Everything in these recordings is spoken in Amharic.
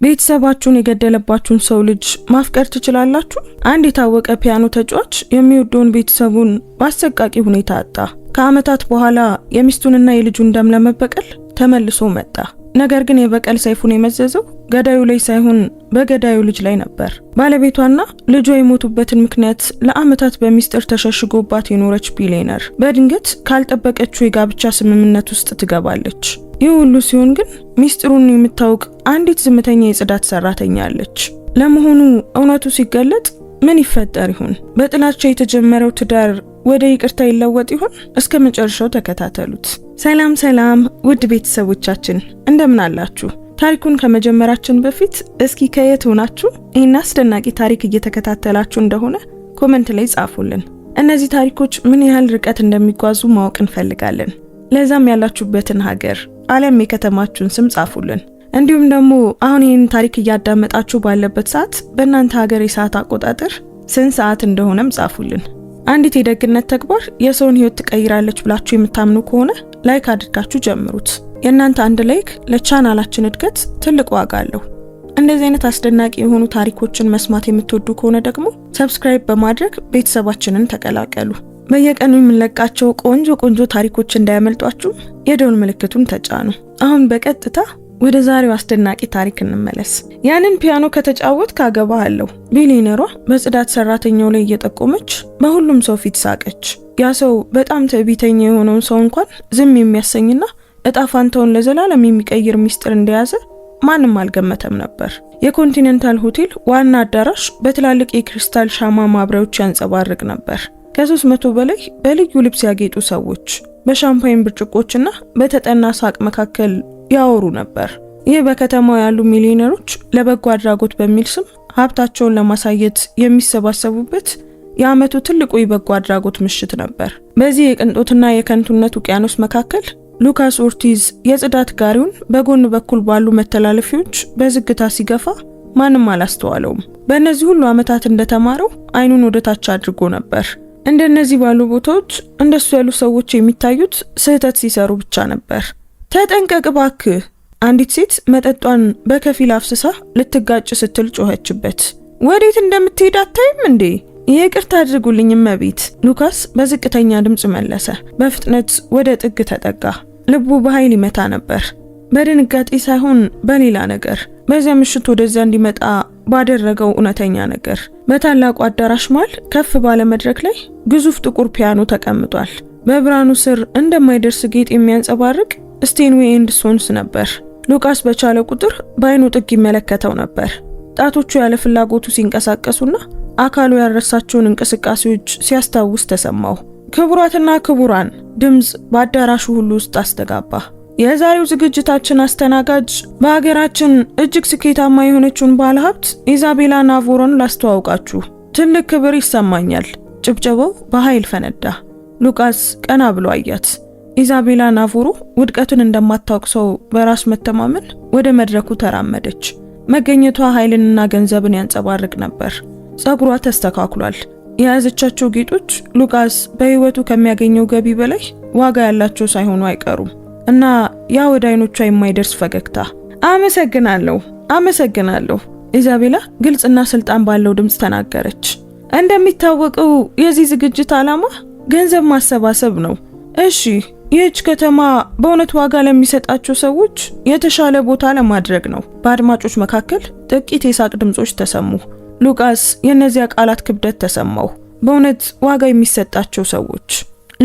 ቤተሰባችሁን የገደለባችሁን ሰው ልጅ ማፍቀር ትችላላችሁ? አንድ የታወቀ ፒያኖ ተጫዋች የሚወደውን ቤተሰቡን በአሰቃቂ ሁኔታ አጣ። ከዓመታት በኋላ የሚስቱንና የልጁን ደም ለመበቀል ተመልሶ መጣ። ነገር ግን የበቀል ሰይፉን የመዘዘው ገዳዩ ላይ ሳይሆን በገዳዩ ልጅ ላይ ነበር። ባለቤቷና ልጇ የሞቱበትን ምክንያት ለዓመታት በሚስጥር ተሸሽጎባት የኖረች ቢሊየነር በድንገት ካልጠበቀችው የጋብቻ ስምምነት ውስጥ ትገባለች። ይህ ሁሉ ሲሆን ግን ሚስጥሩን የምታውቅ አንዲት ዝምተኛ የጽዳት ሰራተኛ አለች። ለመሆኑ እውነቱ ሲገለጥ ምን ይፈጠር ይሆን? በጥላቻ የተጀመረው ትዳር ወደ ይቅርታ ይለወጥ ይሆን? እስከ መጨረሻው ተከታተሉት። ሰላም ውድ ቤተሰቦቻችን እንደምን አላችሁ? ታሪኩን ከመጀመራችን በፊት እስኪ ከየት ሆናችሁ ይህን አስደናቂ ታሪክ እየተከታተላችሁ እንደሆነ ኮሜንት ላይ ጻፉልን። እነዚህ ታሪኮች ምን ያህል ርቀት እንደሚጓዙ ማወቅ እንፈልጋለን። ለዛም ያላችሁበትን ሀገር ዓለም የከተማችሁን ስም ጻፉልን። እንዲሁም ደግሞ አሁን ይህን ታሪክ እያዳመጣችሁ ባለበት ሰዓት በእናንተ ሀገር የሰዓት አቆጣጠር ስንት ሰዓት እንደሆነም ጻፉልን። አንዲት የደግነት ተግባር የሰውን ህይወት ትቀይራለች ብላችሁ የምታምኑ ከሆነ ላይክ አድርጋችሁ ጀምሩት። የእናንተ አንድ ላይክ ለቻናላችን እድገት ትልቅ ዋጋ አለው። እንደዚህ አይነት አስደናቂ የሆኑ ታሪኮችን መስማት የምትወዱ ከሆነ ደግሞ ሰብስክራይብ በማድረግ ቤተሰባችንን ተቀላቀሉ። በየቀኑ የምንለቃቸው ቆንጆ ታሪኮች እንዳያመልጧችሁ የደወል ምልክቱን ተጫኑ። አሁን በቀጥታ ወደ ዛሬው አስደናቂ ታሪክ እንመለስ። ያንን ፒያኖ ከተጫወት ካገባሃለሁ። ቢሊየነሯ በጽዳት ሰራተኛው ላይ እየጠቆመች በሁሉም ሰው ፊት ሳቀች። ያ ሰው በጣም ትዕቢተኛ የሆነውን ሰው እንኳን ዝም የሚያሰኝና እጣ ፋንታውን ለዘላለም የሚቀይር ሚስጥር እንደያዘ ማንም አልገመተም ነበር። የኮንቲኔንታል ሆቴል ዋና አዳራሽ በትላልቅ የክሪስታል ሻማ ማብሪያዎች ያንጸባርቅ ነበር። ከ300 በላይ በልዩ ልብስ ያጌጡ ሰዎች በሻምፓይን ብርጭቆችና በተጠና ሳቅ መካከል ያወሩ ነበር። ይህ በከተማው ያሉ ሚሊዮነሮች ለበጎ አድራጎት በሚል ስም ሀብታቸውን ለማሳየት የሚሰባሰቡበት የዓመቱ ትልቁ የበጎ አድራጎት ምሽት ነበር። በዚህ የቅንጦትና የከንቱነት ውቅያኖስ መካከል ሉካስ ኦርቲዝ የጽዳት ጋሪውን በጎን በኩል ባሉ መተላለፊያዎች በዝግታ ሲገፋ ማንም አላስተዋለውም። በእነዚህ ሁሉ ዓመታት እንደተማረው አይኑን ወደ ታች አድርጎ ነበር። እንደነዚህ ባሉ ቦታዎች እንደሱ ያሉ ሰዎች የሚታዩት ስህተት ሲሰሩ ብቻ ነበር። ተጠንቀቅ ባክህ! አንዲት ሴት መጠጧን በከፊል አፍስሳ ልትጋጭ ስትል ጮኸችበት። ወዴት እንደምትሄድ አታይም እንዴ? ይቅርታ አድርጉልኝ እመቤት፣ ሉካስ በዝቅተኛ ድምጽ መለሰ። በፍጥነት ወደ ጥግ ተጠጋ። ልቡ በኃይል ይመታ ነበር፣ በድንጋጤ ሳይሆን በሌላ ነገር። በዚያ ምሽት ወደዚያ እንዲመጣ ባደረገው እውነተኛ ነገር። በታላቁ አዳራሽ መሃል ከፍ ባለ መድረክ ላይ ግዙፍ ጥቁር ፒያኖ ተቀምጧል። በብርሃኑ ስር እንደማይደርስ ጌጥ የሚያንጸባርቅ ስቴንዌይ ኤንድ ሶንስ ነበር። ሉካስ በቻለ ቁጥር በአይኑ ጥግ ይመለከተው ነበር። ጣቶቹ ያለ ፍላጎቱ ሲንቀሳቀሱና አካሉ ያረሳቸውን እንቅስቃሴዎች ሲያስታውስ ተሰማው። ክቡራትና ክቡራን! ድምጽ በአዳራሹ ሁሉ ውስጥ አስተጋባ። የዛሬው ዝግጅታችን አስተናጋጅ በሀገራችን እጅግ ስኬታማ የሆነችውን ባለሀብት ኢዛቤላ ናቮሮን ላስተዋውቃችሁ። ትልቅ ክብር ይሰማኛል። ጭብጨባው በኃይል ፈነዳ። ሉካስ ቀና ብሎ አያት። ኢዛቤላ ናቮሮ ውድቀቱን እንደማታውቅ ሰው በራስ መተማመን ወደ መድረኩ ተራመደች። መገኘቷ ኃይልንና ገንዘብን ያንጸባርቅ ነበር። ጸጉሯ ተስተካክሏል። የያዘቻቸው ጌጦች ሉካስ በህይወቱ ከሚያገኘው ገቢ በላይ ዋጋ ያላቸው ሳይሆኑ አይቀሩም። እና ያ ወደ አይኖቿ የማይደርስ ፈገግታ። አመሰግናለሁ ኢዛቤላ ግልጽና ስልጣን ባለው ድምጽ ተናገረች። እንደሚታወቀው የዚህ ዝግጅት ዓላማ ገንዘብ ማሰባሰብ ነው። እሺ፣ ይህች ከተማ በእውነት ዋጋ ለሚሰጣቸው ሰዎች የተሻለ ቦታ ለማድረግ ነው። በአድማጮች መካከል ጥቂት የሳቅ ድምጾች ተሰሙ። ሉካስ የእነዚያ ቃላት ክብደት ተሰማው። በእውነት ዋጋ የሚሰጣቸው ሰዎች፣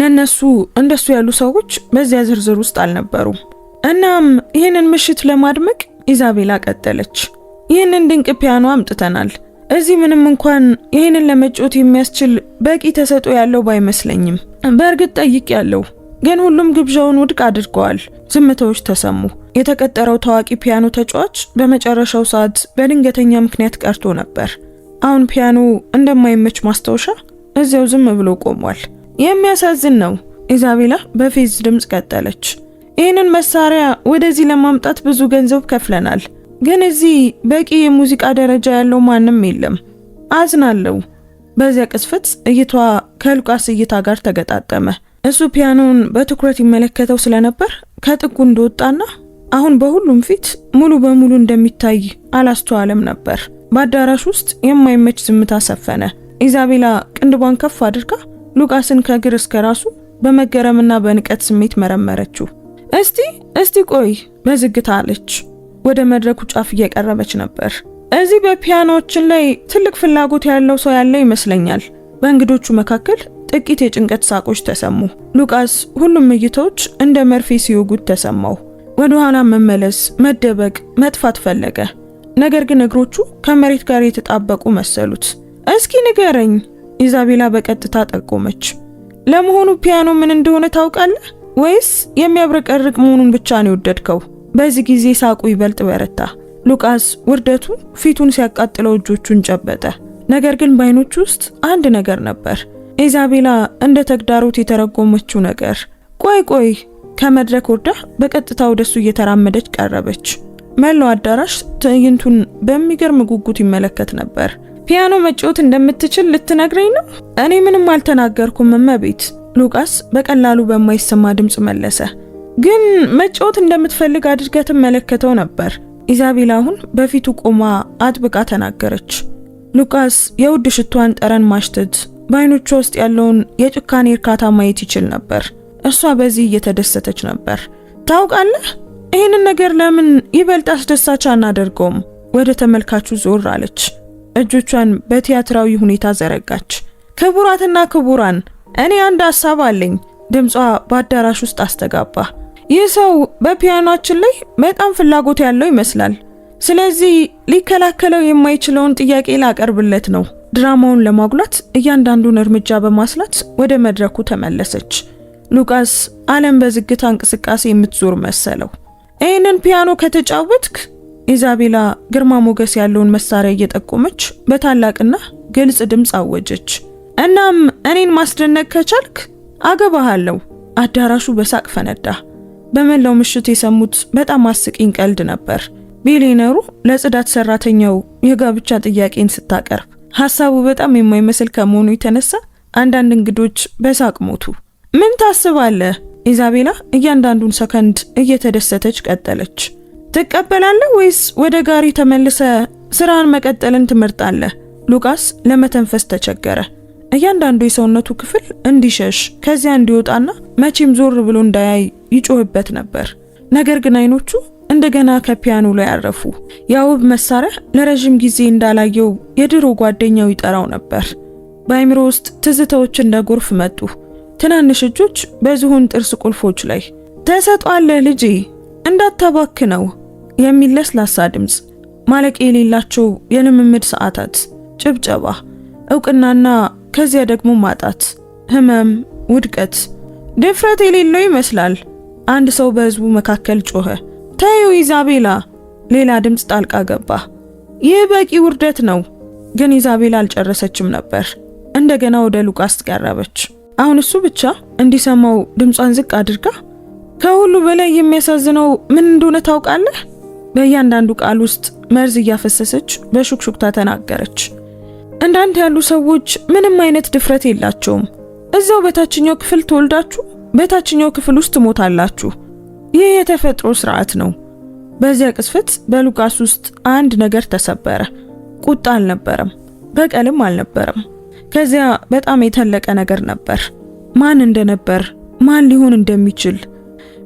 ለነሱ እንደሱ ያሉ ሰዎች በዚያ ዝርዝር ውስጥ አልነበሩም። እናም ይህንን ምሽት ለማድመቅ ኢዛቤላ ቀጠለች። ይህንን ድንቅ ፒያኖ አምጥተናል። እዚህ ምንም እንኳን ይህንን ለመጫወት የሚያስችል በቂ ተሰጥኦ ያለው ባይመስለኝም በእርግጥ ጠይቄያለሁ፣ ግን ሁሉም ግብዣውን ውድቅ አድርገዋል። ዝምታዎች ተሰሙ። የተቀጠረው ታዋቂ ፒያኖ ተጫዋች በመጨረሻው ሰዓት በድንገተኛ ምክንያት ቀርቶ ነበር። አሁን ፒያኖ እንደማይመች ማስታወሻ እዚያው ዝም ብሎ ቆሟል። የሚያሳዝን ነው። ኢዛቤላ በፌዝ ድምጽ ቀጠለች። ይህንን መሳሪያ ወደዚህ ለማምጣት ብዙ ገንዘብ ከፍለናል፣ ግን እዚህ በቂ የሙዚቃ ደረጃ ያለው ማንም የለም። አዝናለሁ። በዚያ ቅስፈት እይቷ ከሉካስ እይታ ጋር ተገጣጠመ። እሱ ፒያኖን በትኩረት ይመለከተው ስለነበር ከጥጉ እንደወጣና አሁን በሁሉም ፊት ሙሉ በሙሉ እንደሚታይ አላስተዋለም ነበር። በአዳራሽ ውስጥ የማይመች ዝምታ ሰፈነ። ኢዛቤላ ቅንድቧን ከፍ አድርጋ ሉቃስን ከእግር እስከ ራሱ በመገረምና በንቀት ስሜት መረመረችው። እስቲ ቆይ በዝግታ አለች። ወደ መድረኩ ጫፍ እየቀረበች ነበር። እዚህ በፒያኖችን ላይ ትልቅ ፍላጎት ያለው ሰው ያለ ይመስለኛል። በእንግዶቹ መካከል ጥቂት የጭንቀት ሳቆች ተሰሙ። ሉቃስ ሁሉም እይታዎች እንደ መርፌ ሲወጉት ተሰማው። ወደ ኋላ መመለስ፣ መደበቅ፣ መጥፋት ፈለገ። ነገር ግን እግሮቹ ከመሬት ጋር የተጣበቁ መሰሉት። እስኪ ንገረኝ፣ ኢዛቤላ በቀጥታ ጠቆመች። ለመሆኑ ፒያኖ ምን እንደሆነ ታውቃለህ ወይስ የሚያብረቀርቅ መሆኑን ብቻ ነው የወደድከው? በዚህ ጊዜ ሳቁ ይበልጥ በረታ። ሉቃስ ውርደቱ ፊቱን ሲያቃጥለው እጆቹን ጨበጠ። ነገር ግን በዓይኖቹ ውስጥ አንድ ነገር ነበር። ኢዛቤላ እንደ ተግዳሮት የተረጎመችው ነገር። ቆይ ከመድረክ ወርዳ በቀጥታ ወደሱ እየተራመደች ቀረበች። መላው አዳራሽ ትዕይንቱን በሚገርም ጉጉት ይመለከት ነበር። ፒያኖ መጫወት እንደምትችል ልትነግረኝ ነው? እኔ ምንም አልተናገርኩም እመቤት፣ ሉቃስ በቀላሉ በማይሰማ ድምጽ መለሰ። ግን መጫወት እንደምትፈልግ አድርገህ ትመለከተው ነበር። ኢዛቤላ አሁን በፊቱ ቆማ አጥብቃ ተናገረች። ሉቃስ የውድ ሽቷን ጠረን ማሽተት፣ በዓይኖቿ ውስጥ ያለውን የጭካኔ እርካታ ማየት ይችል ነበር። እሷ በዚህ እየተደሰተች ነበር። ታውቃለህ፣ ይህንን ነገር ለምን ይበልጥ አስደሳች አናደርገውም? ወደ ተመልካቹ ዞር አለች። እጆቿን በቲያትራዊ ሁኔታ ዘረጋች። ክቡራትና ክቡራን፣ እኔ አንድ ሐሳብ አለኝ። ድምጿ በአዳራሽ ውስጥ አስተጋባ። ይህ ሰው በፒያኖችን ላይ በጣም ፍላጎት ያለው ይመስላል። ስለዚህ ሊከላከለው የማይችለውን ጥያቄ ላቀርብለት ነው። ድራማውን ለማጉላት እያንዳንዱን እርምጃ በማስላት ወደ መድረኩ ተመለሰች። ሉቃስ ዓለም በዝግታ እንቅስቃሴ የምትዞር መሰለው። ይህንን ፒያኖ ከተጫወትክ፣ ኢዛቤላ ግርማ ሞገስ ያለውን መሳሪያ እየጠቆመች በታላቅና ግልጽ ድምፅ አወጀች። እናም እኔን ማስደነቅ ከቻልክ አገባሃለሁ። አዳራሹ በሳቅ ፈነዳ። በመላው ምሽት የሰሙት በጣም አስቂኝ ቀልድ ነበር። ቢሊነሩ ለጽዳት ሰራተኛው የጋብቻ ጥያቄን ስታቀርብ ሐሳቡ በጣም የማይመስል ከመሆኑ የተነሳ አንዳንድ እንግዶች በሳቅ ሞቱ። ምን ታስባለህ? ኢዛቤላ እያንዳንዱን ሰከንድ እየተደሰተች ቀጠለች። ትቀበላለህ ወይስ ወደ ጋሪ ተመልሰ ስራን መቀጠልን ትመርጣለህ? ሉቃስ ለመተንፈስ ተቸገረ። እያንዳንዱ የሰውነቱ ክፍል እንዲሸሽ ከዚያ እንዲወጣና መቼም ዞር ብሎ እንዳያይ ይጮህበት ነበር። ነገር ግን አይኖቹ እንደገና ከፒያኖ ላይ አረፉ። ያውብ መሳሪያ ለረጅም ጊዜ እንዳላየው የድሮ ጓደኛው ይጠራው ነበር። በአይምሮ ውስጥ ትዝታዎች እንደ ጎርፍ መጡ። ትናንሽ እጆች በዝሆን ጥርስ ቁልፎች ላይ። ተሰጧለህ ልጄ፣ እንዳታባክነው የሚል ለስላሳ ድምፅ፣ ማለቂያ የሌላቸው የልምምድ ሰዓታት፣ ጭብጨባ፣ እውቅናና ከዚያ ደግሞ ማጣት፣ ህመም፣ ውድቀት። ድፍረት የሌለው ይመስላል። አንድ ሰው በህዝቡ መካከል ጮኸ። ታዩ ኢዛቤላ። ሌላ ድምፅ ጣልቃ ገባ። ይህ በቂ ውርደት ነው። ግን ኢዛቤላ አልጨረሰችም ነበር። እንደገና ወደ ሉቃስ ቀረበች። አሁን እሱ ብቻ እንዲሰማው ድምጿን ዝቅ አድርጋ፣ ከሁሉ በላይ የሚያሳዝነው ምን እንደሆነ ታውቃለህ? በእያንዳንዱ ቃል ውስጥ መርዝ እያፈሰሰች በሹክሹክታ ተናገረች። እንዳንተ ያሉ ሰዎች ምንም አይነት ድፍረት የላቸውም። እዛው በታችኛው ክፍል ተወልዳችሁ በታችኛው ክፍል ውስጥ ትሞታላችሁ። ይህ የተፈጥሮ ስርዓት ነው። በዚያ ቅስፈት በሉቃስ ውስጥ አንድ ነገር ተሰበረ። ቁጣ አልነበረም፣ በቀልም አልነበረም። ከዚያ በጣም የተለቀ ነገር ነበር። ማን እንደነበር፣ ማን ሊሆን እንደሚችል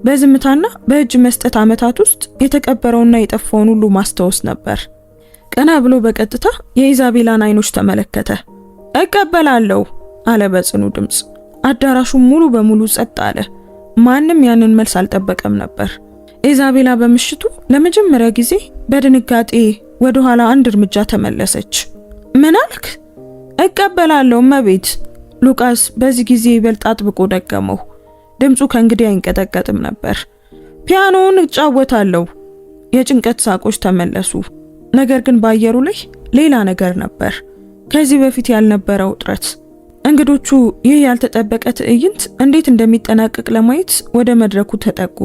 በዝምታና በእጅ መስጠት ዓመታት ውስጥ የተቀበረውና የጠፋውን ሁሉ ማስታወስ ነበር። ቀና ብሎ በቀጥታ የኢዛቤላን አይኖች ተመለከተ። እቀበላለሁ አለ በጽኑ ድምፅ። አዳራሹ ሙሉ በሙሉ ጸጥ አለ። ማንም ያንን መልስ አልጠበቀም ነበር። ኢዛቤላ በምሽቱ ለመጀመሪያ ጊዜ በድንጋጤ ወደ ኋላ አንድ እርምጃ ተመለሰች። ምን አልክ? እቀበላለሁ እመቤት። ሉቃስ በዚህ ጊዜ ይበልጥ አጥብቆ ደገመው። ድምፁ ከእንግዲህ አይንቀጠቀጥም ነበር። ፒያኖውን እጫወታለሁ። የጭንቀት ሳቆች ተመለሱ። ነገር ግን በአየሩ ላይ ሌላ ነገር ነበር። ከዚህ በፊት ያልነበረው ውጥረት። እንግዶቹ ይህ ያልተጠበቀ ትዕይንት እንዴት እንደሚጠናቀቅ ለማየት ወደ መድረኩ ተጠጉ።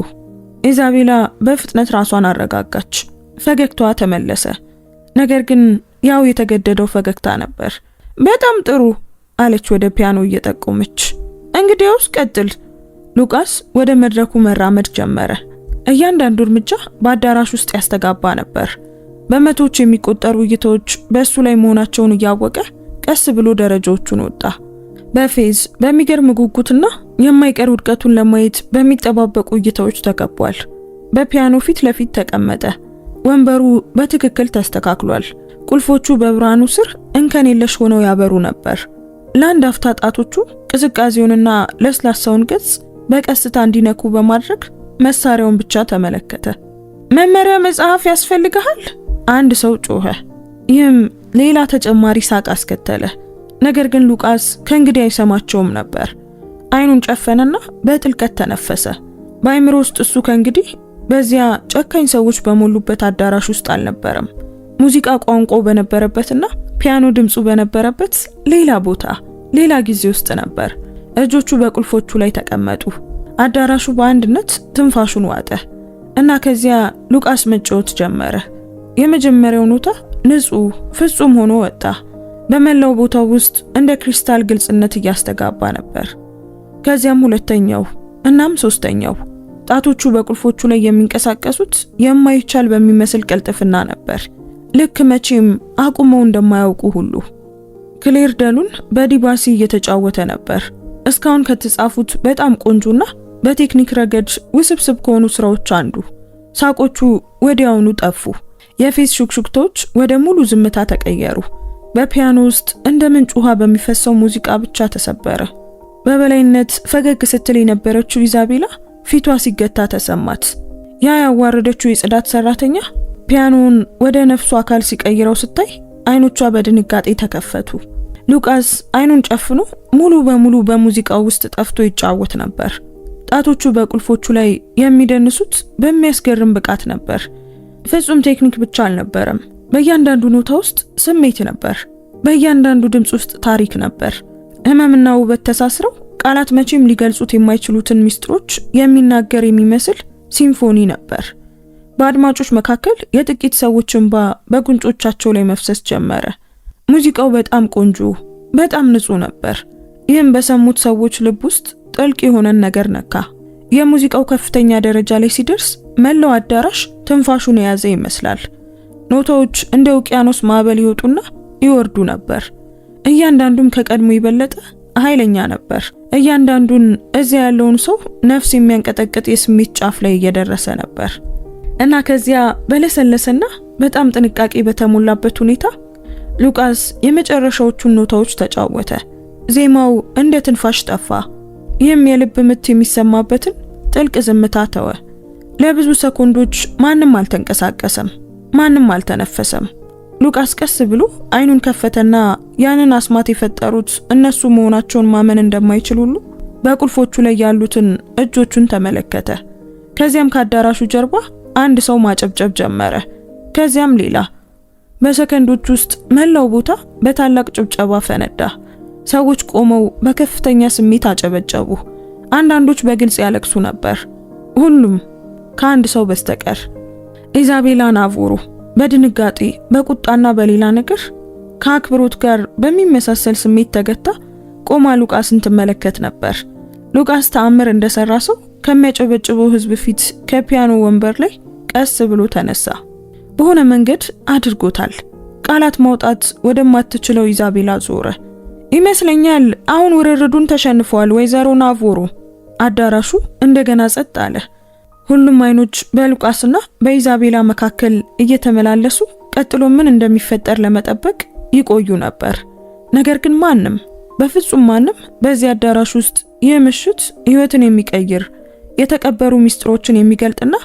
ኢዛቤላ በፍጥነት ራሷን አረጋጋች። ፈገግታዋ ተመለሰ። ነገር ግን ያው የተገደደው ፈገግታ ነበር። በጣም ጥሩ አለች ወደ ፒያኖ እየጠቆመች። እንግዲያውስ ቀጥል። ሉቃስ ወደ መድረኩ መራመድ ጀመረ። እያንዳንዱ እርምጃ በአዳራሽ ውስጥ ያስተጋባ ነበር። በመቶዎች የሚቆጠሩ እይታዎች በእሱ ላይ መሆናቸውን እያወቀ ቀስ ብሎ ደረጃዎቹን ወጣ። በፌዝ በሚገርም ጉጉትና የማይቀር ውድቀቱን ለማየት በሚጠባበቁ እይታዎች ተከቧል። በፒያኖ ፊት ለፊት ተቀመጠ። ወንበሩ በትክክል ተስተካክሏል። ቁልፎቹ በብርሃኑ ስር እንከን የለሽ ሆነው ያበሩ ነበር። ለአንድ አፍታ ጣቶቹ ቅዝቃዜውንና ለስላሳውን ገጽ በቀስታ እንዲነኩ በማድረግ መሳሪያውን ብቻ ተመለከተ። መመሪያ መጽሐፍ ያስፈልግሃል? አንድ ሰው ጮኸ። ይህም ሌላ ተጨማሪ ሳቅ አስከተለ። ነገር ግን ሉቃስ ከእንግዲህ አይሰማቸውም ነበር። አይኑን ጨፈነና በጥልቀት ተነፈሰ። በአይምሮ ውስጥ እሱ ከእንግዲህ በዚያ ጨካኝ ሰዎች በሞሉበት አዳራሽ ውስጥ አልነበረም። ሙዚቃ ቋንቋው በነበረበትና ፒያኖ ድምፁ በነበረበት ሌላ ቦታ፣ ሌላ ጊዜ ውስጥ ነበር። እጆቹ በቁልፎቹ ላይ ተቀመጡ። አዳራሹ በአንድነት ትንፋሹን ዋጠ እና ከዚያ ሉቃስ መጫወት ጀመረ። የመጀመሪያው ኖታ ንጹህ፣ ፍጹም ሆኖ ወጣ። በመላው ቦታው ውስጥ እንደ ክሪስታል ግልጽነት እያስተጋባ ነበር። ከዚያም ሁለተኛው እናም ሶስተኛው። ጣቶቹ በቁልፎቹ ላይ የሚንቀሳቀሱት የማይቻል በሚመስል ቅልጥፍና ነበር፣ ልክ መቼም አቁመው እንደማያውቁ ሁሉ። ክሌር ደሉን በዲባሲ እየተጫወተ ነበር። እስካሁን ከተጻፉት በጣም ቆንጆና በቴክኒክ ረገድ ውስብስብ ከሆኑ ስራዎች አንዱ። ሳቆቹ ወዲያውኑ ጠፉ። የፌስ ሹክሹክቶች ወደ ሙሉ ዝምታ ተቀየሩ። በፒያኖ ውስጥ እንደ ምንጭ ውሃ በሚፈሰው ሙዚቃ ብቻ ተሰበረ። በበላይነት ፈገግ ስትል የነበረችው ኢዛቤላ ፊቷ ሲገታ ተሰማት። ያ ያዋረደችው የጽዳት ሰራተኛ ፒያኖውን ወደ ነፍሱ አካል ሲቀይረው ስታይ አይኖቿ በድንጋጤ ተከፈቱ። ሉቃስ አይኑን ጨፍኖ ሙሉ በሙሉ በሙዚቃው ውስጥ ጠፍቶ ይጫወት ነበር። ጣቶቹ በቁልፎቹ ላይ የሚደንሱት በሚያስገርም ብቃት ነበር። ፍጹም ቴክኒክ ብቻ አልነበረም። በእያንዳንዱ ኖታ ውስጥ ስሜት ነበር። በእያንዳንዱ ድምፅ ውስጥ ታሪክ ነበር። ህመምና ውበት ተሳስረው ቃላት መቼም ሊገልጹት የማይችሉትን ሚስጥሮች የሚናገር የሚመስል ሲምፎኒ ነበር። በአድማጮች መካከል የጥቂት ሰዎች እንባ በጉንጮቻቸው ላይ መፍሰስ ጀመረ። ሙዚቃው በጣም ቆንጆ፣ በጣም ንጹህ ነበር። ይህም በሰሙት ሰዎች ልብ ውስጥ ጥልቅ የሆነን ነገር ነካ። የሙዚቃው ከፍተኛ ደረጃ ላይ ሲደርስ መላው አዳራሽ ትንፋሹን የያዘ ይመስላል። ኖታዎች እንደ ውቅያኖስ ማዕበል ይወጡና ይወርዱ ነበር። እያንዳንዱም ከቀድሞ የበለጠ ኃይለኛ ነበር። እያንዳንዱን እዚያ ያለውን ሰው ነፍስ የሚያንቀጠቅጥ የስሜት ጫፍ ላይ እየደረሰ ነበር እና ከዚያ በለሰለሰና በጣም ጥንቃቄ በተሞላበት ሁኔታ ሉቃስ የመጨረሻዎቹን ኖታዎች ተጫወተ። ዜማው እንደ ትንፋሽ ጠፋ። ይህም የልብ ምት የሚሰማበትን ጥልቅ ዝምታ ተወ። ለብዙ ሰኮንዶች ማንም አልተንቀሳቀሰም፣ ማንም አልተነፈሰም። ሉቃስ ቀስ ብሎ አይኑን ከፈተና ያንን አስማት የፈጠሩት እነሱ መሆናቸውን ማመን እንደማይችል ሁሉ በቁልፎቹ ላይ ያሉትን እጆቹን ተመለከተ። ከዚያም ከአዳራሹ ጀርባ አንድ ሰው ማጨብጨብ ጀመረ። ከዚያም ሌላ። በሰከንዶች ውስጥ መላው ቦታ በታላቅ ጭብጨባ ፈነዳ። ሰዎች ቆመው በከፍተኛ ስሜት አጨበጨቡ። አንዳንዶች በግልጽ ያለቅሱ ነበር። ሁሉም ከአንድ ሰው በስተቀር ኢዛቤላ ናቮሮ በድንጋጤ በቁጣና በሌላ ነገር ከአክብሮት ጋር በሚመሳሰል ስሜት ተገታ ቆማ ሉቃስን ትመለከት ነበር። ሉቃስ ተአምር እንደሰራ ሰው ከሚያጨበጭበው ሕዝብ ፊት ከፒያኖ ወንበር ላይ ቀስ ብሎ ተነሳ። በሆነ መንገድ አድርጎታል። ቃላት ማውጣት ወደማትችለው ኢዛቤላ ዞረ። ይመስለኛል አሁን ውርርዱን ተሸንፈዋል ወይዘሮ ናቮሮ። አዳራሹ እንደገና ጸጥ አለ። ሁሉም አይኖች በሉቃስና በኢዛቤላ መካከል እየተመላለሱ ቀጥሎ ምን እንደሚፈጠር ለመጠበቅ ይቆዩ ነበር። ነገር ግን ማንም፣ በፍጹም ማንም በዚህ አዳራሽ ውስጥ ይህ ምሽት ህይወትን የሚቀይር የተቀበሩ ሚስጥሮችን የሚገልጥና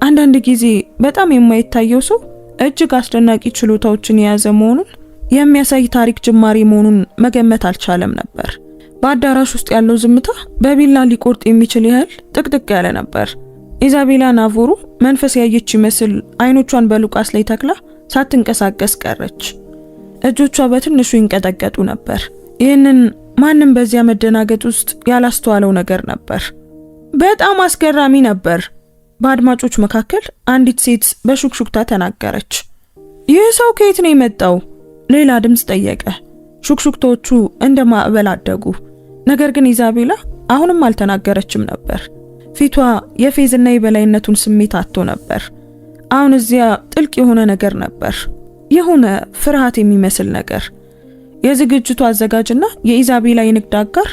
አንዳንድ ጊዜ በጣም የማይታየው ሰው እጅግ አስደናቂ ችሎታዎችን የያዘ መሆኑን የሚያሳይ ታሪክ ጅማሬ መሆኑን መገመት አልቻለም ነበር። በአዳራሽ ውስጥ ያለው ዝምታ በቢላ ሊቆርጥ የሚችል ያህል ጥቅጥቅ ያለ ነበር። ኢዛቤላ ናቮሮ መንፈስ ያየች ይመስል አይኖቿን በሉቃስ ላይ ተክላ ሳትንቀሳቀስ ቀረች። እጆቿ በትንሹ ይንቀጠቀጡ ነበር። ይህንን ማንም በዚያ መደናገጥ ውስጥ ያላስተዋለው ነገር ነበር። በጣም አስገራሚ ነበር። በአድማጮች መካከል አንዲት ሴት በሹክሹክታ ተናገረች። ይህ ሰው ከየት ነው የመጣው? ሌላ ድምጽ ጠየቀ። ሹክሹክታዎቹ እንደ ማዕበል አደጉ። ነገር ግን ኢዛቤላ አሁንም አልተናገረችም ነበር። ፊቷ የፌዝና የበላይነቱን ስሜት አጥቶ ነበር። አሁን እዚያ ጥልቅ የሆነ ነገር ነበር፣ የሆነ ፍርሃት የሚመስል ነገር። የዝግጅቱ አዘጋጅና የኢዛቤላ የንግድ አጋር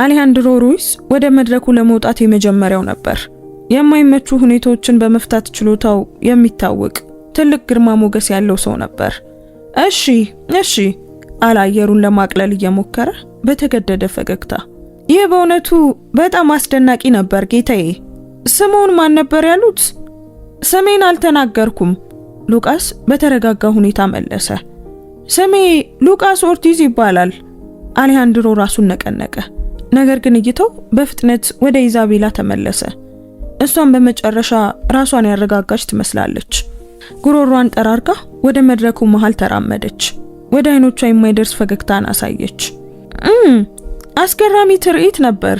አሌሃንድሮ ሩይስ ወደ መድረኩ ለመውጣት የመጀመሪያው ነበር። የማይመቹ ሁኔታዎችን በመፍታት ችሎታው የሚታወቅ ትልቅ ግርማ ሞገስ ያለው ሰው ነበር። እሺ አለ አየሩን ለማቅለል እየሞከረ በተገደደ ፈገግታ። ይህ በእውነቱ በጣም አስደናቂ ነበር ጌታዬ። ስሙን ማን ነበር ያሉት? ስሜን አልተናገርኩም፣ ሉቃስ በተረጋጋ ሁኔታ መለሰ። ስሜ ሉቃስ ኦርቲዝ ይባላል። አሌሃንድሮ ራሱን ነቀነቀ። ነገር ግን እይታው በፍጥነት ወደ ኢዛቤላ ተመለሰ። እሷን በመጨረሻ ራሷን ያረጋጋች ትመስላለች። ጉሮሯን ጠራርጋ ወደ መድረኩ መሃል ተራመደች። ወደ አይኖቿ የማይደርስ ፈገግታን አሳየች። አስገራሚ ትርኢት ነበር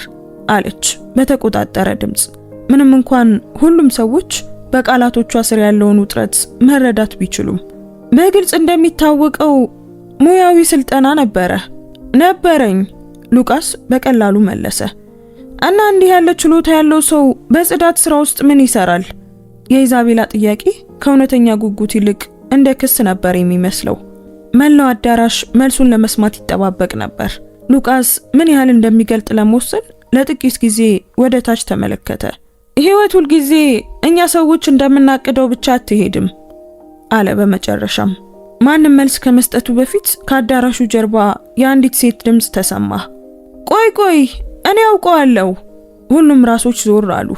አለች በተቆጣጠረ ድምጽ። ምንም እንኳን ሁሉም ሰዎች በቃላቶቿ ስር ያለውን ውጥረት መረዳት ቢችሉም በግልጽ እንደሚታወቀው ሙያዊ ስልጠና ነበረኝ፣ ሉቃስ በቀላሉ መለሰ። እና እንዲህ ያለ ችሎታ ያለው ሰው በጽዳት ስራ ውስጥ ምን ይሰራል? የኢዛቤላ ጥያቄ ከእውነተኛ ጉጉት ይልቅ እንደ ክስ ነበር የሚመስለው። መላው አዳራሽ መልሱን ለመስማት ይጠባበቅ ነበር። ሉቃስ ምን ያህል እንደሚገልጥ ለመወሰን ለጥቂት ጊዜ ወደ ታች ተመለከተ። ህይወት ሁል ጊዜ እኛ ሰዎች እንደምናቅደው ብቻ አትሄድም አለ በመጨረሻም። ማንም መልስ ከመስጠቱ በፊት ከአዳራሹ ጀርባ የአንዲት ሴት ድምጽ ተሰማ። ቆይ እኔ አውቀዋለሁ። ሁሉም ራሶች ዞር አሉ።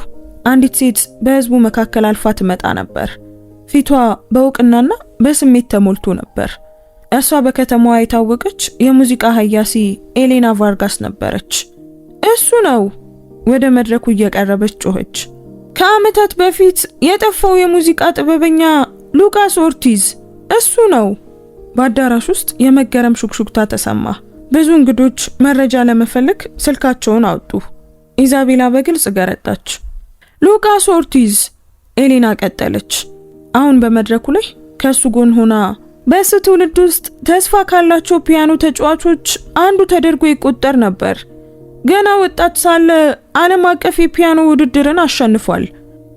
አንዲት ሴት በህዝቡ መካከል አልፋ ትመጣ ነበር። ፊቷ በእውቅናና በስሜት ተሞልቶ ነበር። እሷ በከተማዋ የታወቀች የሙዚቃ ሀያሲ ኤሌና ቫርጋስ ነበረች። እሱ ነው! ወደ መድረኩ እየቀረበች ጮኸች። ከዓመታት በፊት የጠፋው የሙዚቃ ጥበበኛ ሉቃስ ኦርቲዝ እሱ ነው! በአዳራሽ ውስጥ የመገረም ሹክሹክታ ተሰማ። ብዙ እንግዶች መረጃ ለመፈለግ ስልካቸውን አወጡ። ኢዛቤላ በግልጽ ገረጣች። ሉቃስ ኦርቲዝ! ኤሌና ቀጠለች። አሁን በመድረኩ ላይ ከሱ ጎን ሆና በሱ ትውልድ ውስጥ ተስፋ ካላቸው ፒያኖ ተጫዋቾች አንዱ ተደርጎ ይቆጠር ነበር። ገና ወጣት ሳለ ዓለም አቀፍ የፒያኖ ውድድርን አሸንፏል።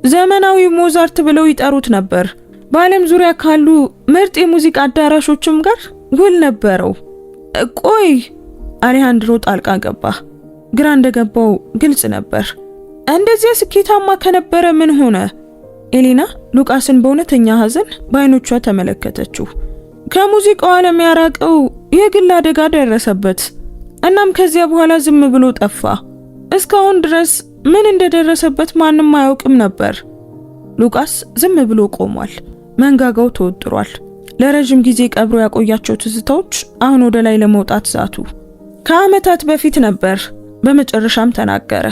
ዘመናዊ ሞዛርት ብለው ይጠሩት ነበር። በዓለም ዙሪያ ካሉ ምርጥ የሙዚቃ አዳራሾችም ጋር ውል ነበረው። ቆይ አሌሃንድሮ ጣልቃ ገባ። ግራ እንደገባው ግልጽ ነበር። እንደዚያ ስኬታማ ከነበረ ምን ሆነ? ኤሌና ሉቃስን በእውነተኛ ሐዘን በአይኖቿ ተመለከተችው። ከሙዚቃው ዓለም ያራቀው የግል አደጋ ደረሰበት። እናም ከዚያ በኋላ ዝም ብሎ ጠፋ። እስካሁን ድረስ ምን እንደደረሰበት ማንም አያውቅም ነበር። ሉቃስ ዝም ብሎ ቆሟል። መንጋጋው ተወጥሯል። ለረጅም ጊዜ ቀብሮ ያቆያቸው ትዝታዎች አሁን ወደ ላይ ለመውጣት ዛቱ። ከዓመታት በፊት ነበር። በመጨረሻም ተናገረ።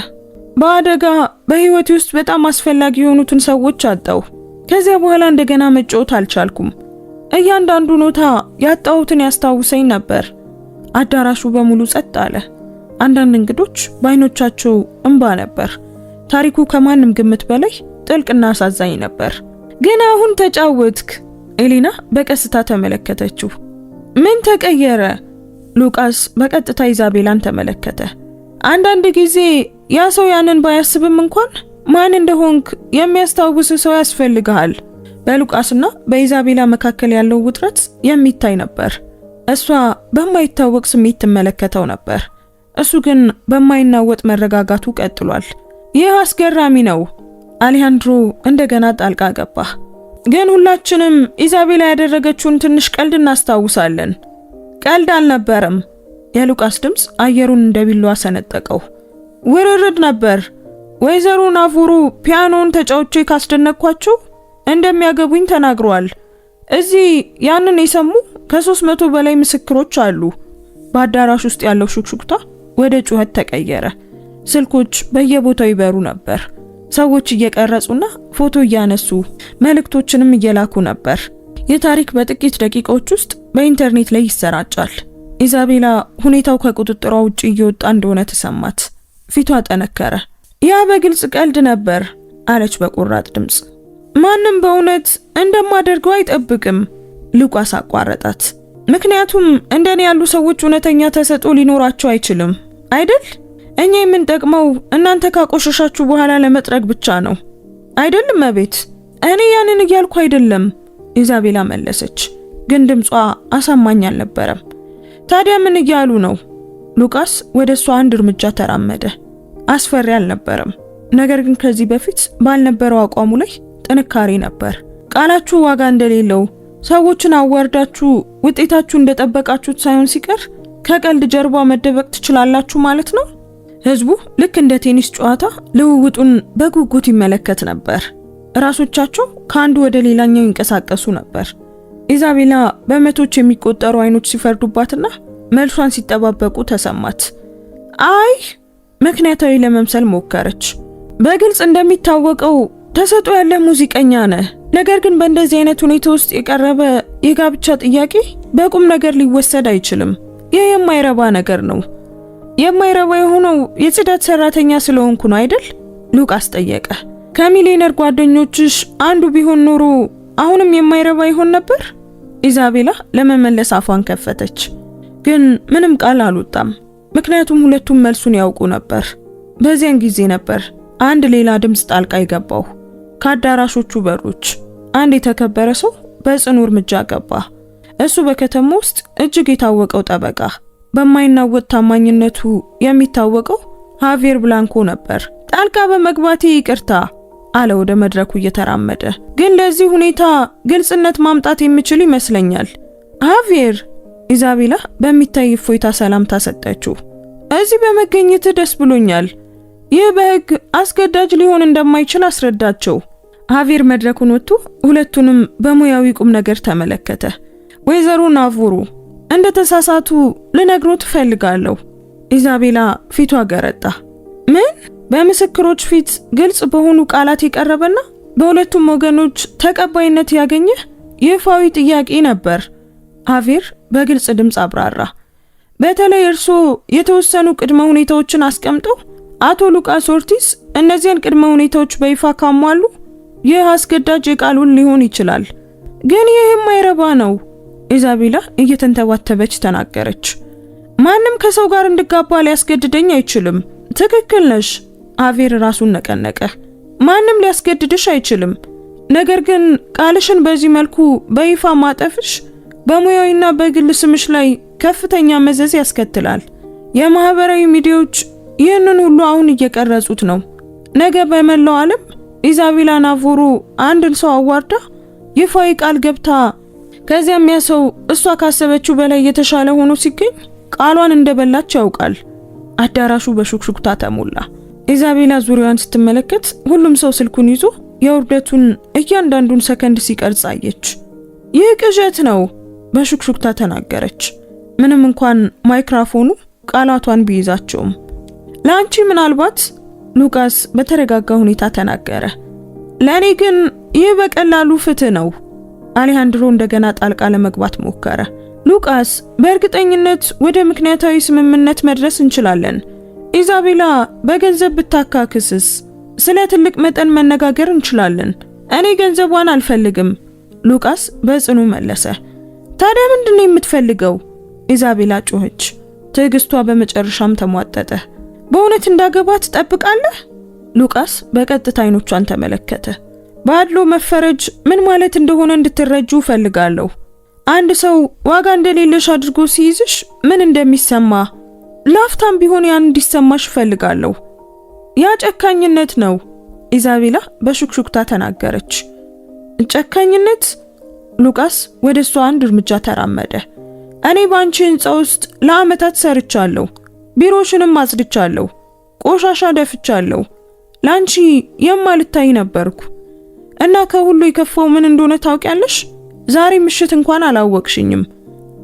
በአደጋ በህይወቴ ውስጥ በጣም አስፈላጊ የሆኑትን ሰዎች አጣው። ከዚያ በኋላ እንደገና መጫወት አልቻልኩም። እያንዳንዱ ኖታ ያጣሁትን ያስታውሰኝ ነበር። አዳራሹ በሙሉ ጸጥ አለ። አንዳንድ እንግዶች በአይኖቻቸው እንባ ነበር። ታሪኩ ከማንም ግምት በላይ ጥልቅና አሳዛኝ ነበር። ግን አሁን ተጫወትክ? ኤሌና በቀስታ ተመለከተችው። ምን ተቀየረ? ሉቃስ በቀጥታ ኢዛቤላን ተመለከተ። አንዳንድ ጊዜ ያ ሰው ያንን ባያስብም እንኳን ማን እንደሆንክ የሚያስታውስ ሰው ያስፈልግሃል። በሉቃስና በኢዛቤላ መካከል ያለው ውጥረት የሚታይ ነበር። እሷ በማይታወቅ ስሜት ትመለከተው ነበር። እሱ ግን በማይናወጥ መረጋጋቱ ቀጥሏል። ይህ አስገራሚ ነው። አሌሃንድሮ እንደገና ጣልቃ ገባ። ግን ሁላችንም ኢዛቤላ ያደረገችውን ትንሽ ቀልድ እናስታውሳለን። ቀልድ አልነበረም። የሉቃስ ድምጽ አየሩን እንደቢላዋ ሰነጠቀው። ውርርድ ነበር። ወይዘሮ ናፉሩ ፒያኖን ተጫውቼ ካስደነቅኳቸው እንደሚያገቡኝ ተናግረዋል። እዚህ ያንን የሰሙ ከ300 በላይ ምስክሮች አሉ። በአዳራሽ ውስጥ ያለው ሹክሹክታ ወደ ጩኸት ተቀየረ። ስልኮች በየቦታው ይበሩ ነበር። ሰዎች እየቀረጹና ፎቶ እያነሱ መልእክቶችንም እየላኩ ነበር። የታሪክ በጥቂት ደቂቃዎች ውስጥ በኢንተርኔት ላይ ይሰራጫል። ኢዛቤላ ሁኔታው ከቁጥጥሯ ውጪ እየወጣ እንደሆነ ተሰማት። ፊቷ ጠነከረ። ያ በግልጽ ቀልድ ነበር አለች በቁራጥ ድምጽ። ማንም በእውነት እንደማደርገው አይጠብቅም። ሉቃስ አቋረጣት። ምክንያቱም እንደኔ ያሉ ሰዎች እውነተኛ ተሰጥኦ ሊኖራቸው አይችልም አይደል? እኛ የምንጠቅመው እናንተ ካቆሸሻችሁ በኋላ ለመጥረግ ብቻ ነው አይደለም እቤት? እኔ ያንን እያልኩ አይደለም ኢዛቤላ መለሰች። ግን ድምጿ አሳማኝ አልነበረም። ታዲያ ምን እያሉ ነው? ሉቃስ ወደሷ አንድ እርምጃ ተራመደ። አስፈሪ አልነበረም፣ ነገር ግን ከዚህ በፊት ባልነበረው አቋሙ ላይ ጥንካሬ ነበር። ቃላችሁ ዋጋ እንደሌለው፣ ሰዎችን አዋርዳችሁ ውጤታችሁ እንደጠበቃችሁት ሳይሆን ሲቀር ከቀልድ ጀርባ መደበቅ ትችላላችሁ ማለት ነው። ህዝቡ ልክ እንደ ቴኒስ ጨዋታ ልውውጡን በጉጉት ይመለከት ነበር። ራሶቻቸው ከአንዱ ወደ ሌላኛው ይንቀሳቀሱ ነበር። ኢዛቤላ በመቶች የሚቆጠሩ አይኖች ሲፈርዱባትና መልሷን ሲጠባበቁ ተሰማት። አይ ምክንያታዊ ለመምሰል ሞከረች። በግልጽ እንደሚታወቀው ተሰጥኦ ያለ ሙዚቀኛ ነህ፣ ነገር ግን በእንደዚህ አይነት ሁኔታ ውስጥ የቀረበ የጋብቻ ጥያቄ በቁም ነገር ሊወሰድ አይችልም። ይህ የማይረባ ነገር ነው። የማይረባ የሆነው የጽዳት ሰራተኛ ስለሆንኩ ነው አይደል? ሉቃስ ጠየቀ። ከሚሊዮነር ጓደኞችሽ አንዱ ቢሆን ኖሮ አሁንም የማይረባ ይሆን ነበር? ኢዛቤላ ለመመለስ አፏን ከፈተች፣ ግን ምንም ቃል አልወጣም። ምክንያቱም ሁለቱም መልሱን ያውቁ ነበር። በዚያን ጊዜ ነበር አንድ ሌላ ድምጽ ጣልቃ ይገባው። ከአዳራሾቹ በሮች አንድ የተከበረ ሰው በጽኑ እርምጃ ገባ። እሱ በከተማ ውስጥ እጅግ የታወቀው ጠበቃ፣ በማይናወጥ ታማኝነቱ የሚታወቀው ሃቪየር ብላንኮ ነበር። ጣልቃ በመግባቴ ይቅርታ አለ ወደ መድረኩ እየተራመደ። ግን ለዚህ ሁኔታ ግልጽነት ማምጣት የሚችል ይመስለኛል። ሃቪየር፣ ኢዛቤላ በሚታይ እፎይታ ሰላምታ ሰጠችው። እዚህ በመገኘት ደስ ብሎኛል። ይህ በህግ አስገዳጅ ሊሆን እንደማይችል አስረዳቸው። ሃቪየር መድረኩን ወጥቶ ሁለቱንም በሙያዊ ቁም ነገር ተመለከተ። ወይዘሮ ናቮሮ እንደተሳሳቱ ልነግሮት ፈልጋለሁ። ኢዛቤላ ፊቷ ገረጣ። ምን? በምስክሮች ፊት ግልጽ በሆኑ ቃላት የቀረበና በሁለቱም ወገኖች ተቀባይነት ያገኘ ይፋዊ ጥያቄ ነበር። ሃቪየር በግልጽ ድምጽ አብራራ። በተለይ እርሶ የተወሰኑ ቅድመ ሁኔታዎችን አስቀምጠው አቶ ሉቃስ ኦርቲስ እነዚያን ቅድመ ሁኔታዎች በይፋ ካሟሉ ይህ አስገዳጅ የቃል ውል ሊሆን ይችላል። ግን ይህ የማይረባ ነው። ኢዛቤላ እየተንተባተበች ተናገረች። ማንም ከሰው ጋር እንድጋባ ሊያስገድደኝ አይችልም። ትክክል ነሽ። ሃቪየር ራሱን ነቀነቀ። ማንም ሊያስገድድሽ አይችልም። ነገር ግን ቃልሽን በዚህ መልኩ በይፋ ማጠፍሽ በሙያዊና በግል ስምሽ ላይ ከፍተኛ መዘዝ ያስከትላል። የማህበራዊ ሚዲያዎች ይህንን ሁሉ አሁን እየቀረጹት ነው። ነገ በመላው ዓለም ኢዛቤላ ናቮሮ አንድን ሰው አዋርዳ ይፋዊ ቃል ገብታ ከዚያም ያ ሰው እሷ ካሰበችው በላይ የተሻለ ሆኖ ሲገኝ ቃሏን እንደበላች ያውቃል። አዳራሹ በሹክሹክታ ተሞላ። ኢዛቤላ ዙሪያዋን ስትመለከት ሁሉም ሰው ስልኩን ይዞ የውርደቱን እያንዳንዱን ሰከንድ ሲቀርጽ አየች። ይህ ቅዠት ነው በሹክሹክታ ተናገረች። ምንም እንኳን ማይክሮፎኑ ቃላቷን ቢይዛቸውም። ለአንቺ ምናልባት ሉቃስ በተረጋጋ ሁኔታ ተናገረ። ለኔ ግን ይህ በቀላሉ ፍትህ ነው። አሌሃንድሮ እንደገና ጣልቃ ለመግባት ሞከረ። ሉቃስ፣ በእርግጠኝነት ወደ ምክንያታዊ ስምምነት መድረስ እንችላለን። ኢዛቤላ በገንዘብ ብታካክስስ? ስለ ትልቅ መጠን መነጋገር እንችላለን። እኔ ገንዘቧን አልፈልግም፣ ሉቃስ በጽኑ መለሰ። ታዲያ ምንድነው የምትፈልገው? ኢዛቤላ ጮኸች። ትዕግስቷ በመጨረሻም ተሟጠጠ። በእውነት እንዳገባ ትጠብቃለህ? ሉቃስ በቀጥታ አይኖቿን ተመለከተ። በአድሎ መፈረጅ ምን ማለት እንደሆነ እንድትረጁ ፈልጋለሁ። አንድ ሰው ዋጋ እንደሌለሽ አድርጎ ሲይዝሽ ምን እንደሚሰማ ላፍታም ቢሆን ያን እንዲሰማሽ ፈልጋለሁ። ያ ጨካኝነት ነው። ኢዛቤላ በሹክሹክታ ተናገረች። ጨካኝነት? ሉቃስ ወደሷ አንድ እርምጃ ተራመደ። እኔ ባንቺ ህንጻ ውስጥ ለአመታት ሰርቻለሁ። ቢሮሽንም አጽድቻለሁ። ቆሻሻ ደፍቻለሁ። ላንቺ የማልታይ ነበርኩ። እና ከሁሉ የከፋው ምን እንደሆነ ታውቂያለሽ? ዛሬ ምሽት እንኳን አላወቅሽኝም።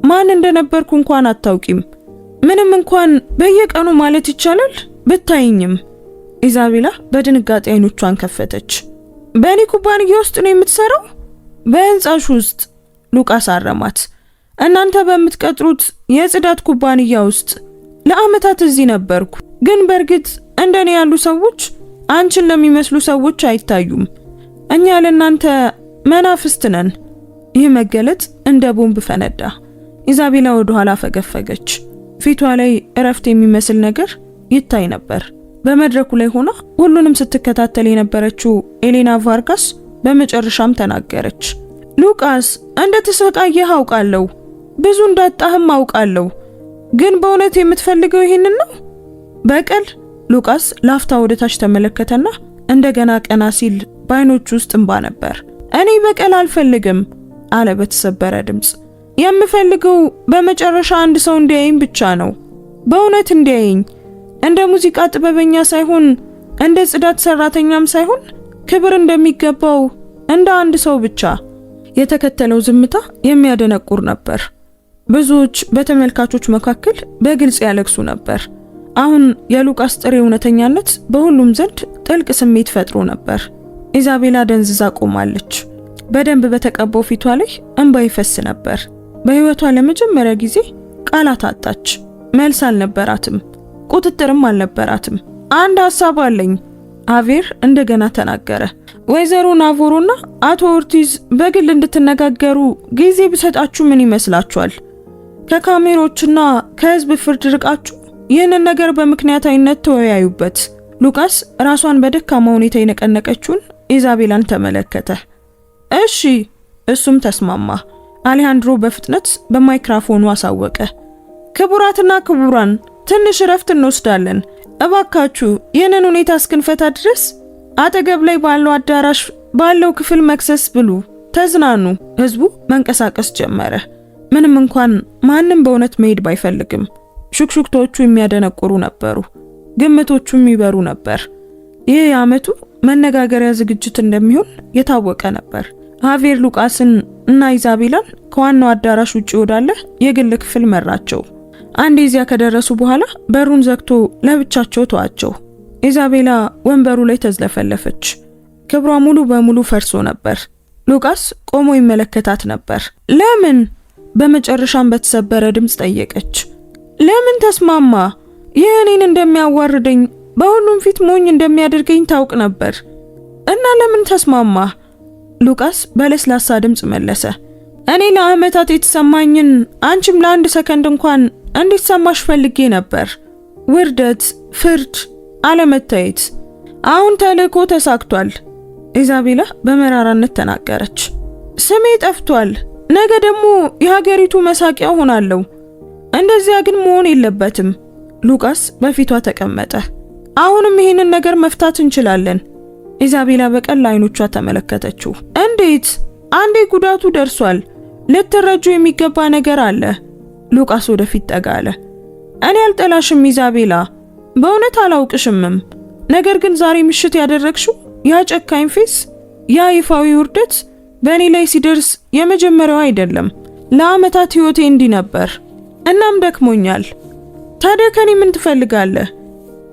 ማን እንደነበርኩ እንኳን አታውቂም። ምንም እንኳን በየቀኑ ማለት ይቻላል ብታይኝም። ኢዛቤላ በድንጋጤ አይኖቿን ከፈተች። በእኔ ኩባንያ ውስጥ ነው የምትሰራው? በህንጻሽ ውስጥ? ሉቃስ አረማት። እናንተ በምትቀጥሩት የጽዳት ኩባንያ ውስጥ ለአመታት እዚህ ነበርኩ። ግን በእርግጥ እንደኔ ያሉ ሰዎች አንቺን ለሚመስሉ ሰዎች አይታዩም። እኛ ለእናንተ መናፍስት ነን። ይህ መገለጥ እንደ ቦምብ ፈነዳ። ኢዛቤላ ወደ ኋላ ፈገፈገች። ፊቷ ላይ እረፍት የሚመስል ነገር ይታይ ነበር። በመድረኩ ላይ ሆና ሁሉንም ስትከታተል የነበረችው ኤሌና ቫርጋስ በመጨረሻም ተናገረች። ሉቃስ እንደተሰቃየህ አውቃለሁ፣ ብዙ እንዳጣህም አውቃለሁ። ግን በእውነት የምትፈልገው ይሄንን ነው? በቀል? ሉቃስ ላፍታ ወደታች ተመለከተና እንደገና ቀና ሲል በአይኖቹ ውስጥ እንባ ነበር። እኔ በቀል አልፈልግም አለ በተሰበረ ድምጽ። የምፈልገው በመጨረሻ አንድ ሰው እንዲያየኝ ብቻ ነው። በእውነት እንዲያየኝ፣ እንደ ሙዚቃ ጥበበኛ ሳይሆን እንደ ጽዳት ሰራተኛም ሳይሆን ክብር እንደሚገባው እንደ አንድ ሰው ብቻ። የተከተለው ዝምታ የሚያደነቁር ነበር። ብዙዎች በተመልካቾች መካከል በግልጽ ያለቅሱ ነበር። አሁን የሉቃስ ጥሬ እውነተኛነት በሁሉም ዘንድ ጥልቅ ስሜት ፈጥሮ ነበር። ኢዛቤላ ደንዝዛ ቆማለች። በደንብ በተቀባው ፊቷ ላይ እንባ ይፈስ ነበር። በህይወቷ ለመጀመሪያ ጊዜ ቃላት አጣች። መልስ አልነበራትም፣ ቁጥጥርም አልነበራትም። አንድ ሐሳብ አለኝ፣ አቬር እንደገና ተናገረ። ወይዘሮ ናቮሮና አቶ ኦርቲዝ በግል እንድትነጋገሩ ጊዜ ብሰጣችሁ ምን ይመስላችኋል? ከካሜሮችና ከህዝብ ፍርድ ርቃችሁ ይህንን ነገር በምክንያታዊነት ተወያዩበት። ሉቃስ ራሷን በደካማ ሁኔታ የነቀነቀችውን ኢዛቤላን ተመለከተ። እሺ፣ እሱም ተስማማ። አሌሃንድሮ በፍጥነት በማይክሮፎኑ አሳወቀ። ክቡራትና ክቡራን፣ ትንሽ እረፍት እንወስዳለን። እባካችሁ ይህንን ሁኔታ እስክንፈታ ድረስ አጠገብ ላይ ባለው አዳራሽ ባለው ክፍል መክሰስ ብሉ፣ ተዝናኑ። ህዝቡ መንቀሳቀስ ጀመረ። ምንም እንኳን ማንም በእውነት መሄድ ባይፈልግም ሹክሹክቶቹ የሚያደነቁሩ ነበሩ፣ ግምቶቹም ይበሩ ነበር። ይህ የዓመቱ መነጋገሪያ ዝግጅት እንደሚሆን የታወቀ ነበር። አቬር ሉቃስን እና ኢዛቤላን ከዋናው አዳራሽ ውጪ ወዳለ የግል ክፍል መራቸው። አንድ እዚያ ከደረሱ በኋላ በሩን ዘግቶ ለብቻቸው ተዋቸው። ኢዛቤላ ወንበሩ ላይ ተዝለፈለፈች። ክብሯ ሙሉ በሙሉ ፈርሶ ነበር። ሉቃስ ቆሞ ይመለከታት ነበር። ለምን? በመጨረሻም በተሰበረ ድምጽ ጠየቀች። ለምን ተስማማ? ይህ እኔን እንደሚያዋርደኝ በሁሉም ፊት ሞኝ እንደሚያደርገኝ ታውቅ ነበር እና ለምን ተስማማ? ሉቃስ በለስላሳ ድምጽ መለሰ። እኔ ለዓመታት የተሰማኝን አንቺም ለአንድ ሰከንድ እንኳን እንዲሰማሽ ፈልጌ ነበር። ውርደት፣ ፍርድ፣ አለመታየት። አሁን ተልእኮ ተሳክቷል። ኢዛቤላ በመራራነት ተናገረች። ስሜ ጠፍቷል። ነገ ደግሞ የሀገሪቱ መሳቂያ ሆናለሁ። እንደዚያ ግን መሆን የለበትም። ሉቃስ በፊቷ ተቀመጠ። አሁንም ይሄንን ነገር መፍታት እንችላለን። ኢዛቤላ በቀል አይኖቿ ተመለከተችው። እንዴት? አንዴ ጉዳቱ ደርሷል። ልትረጁ የሚገባ ነገር አለ። ሉቃስ ወደፊት ጠጋ አለ። እኔ አልጠላሽም ኢዛቤላ፣ በእውነት አላውቅሽምም። ነገር ግን ዛሬ ምሽት ያደረግሽው ያ ጨካኝ ፌስ፣ ያ ይፋዊ ውርደት በእኔ ላይ ሲደርስ የመጀመሪያው አይደለም። ለዓመታት ህይወቴ እንዲህ ነበር። እናም ደክሞኛል። ታዲያ ከኔ ምን ትፈልጋለህ?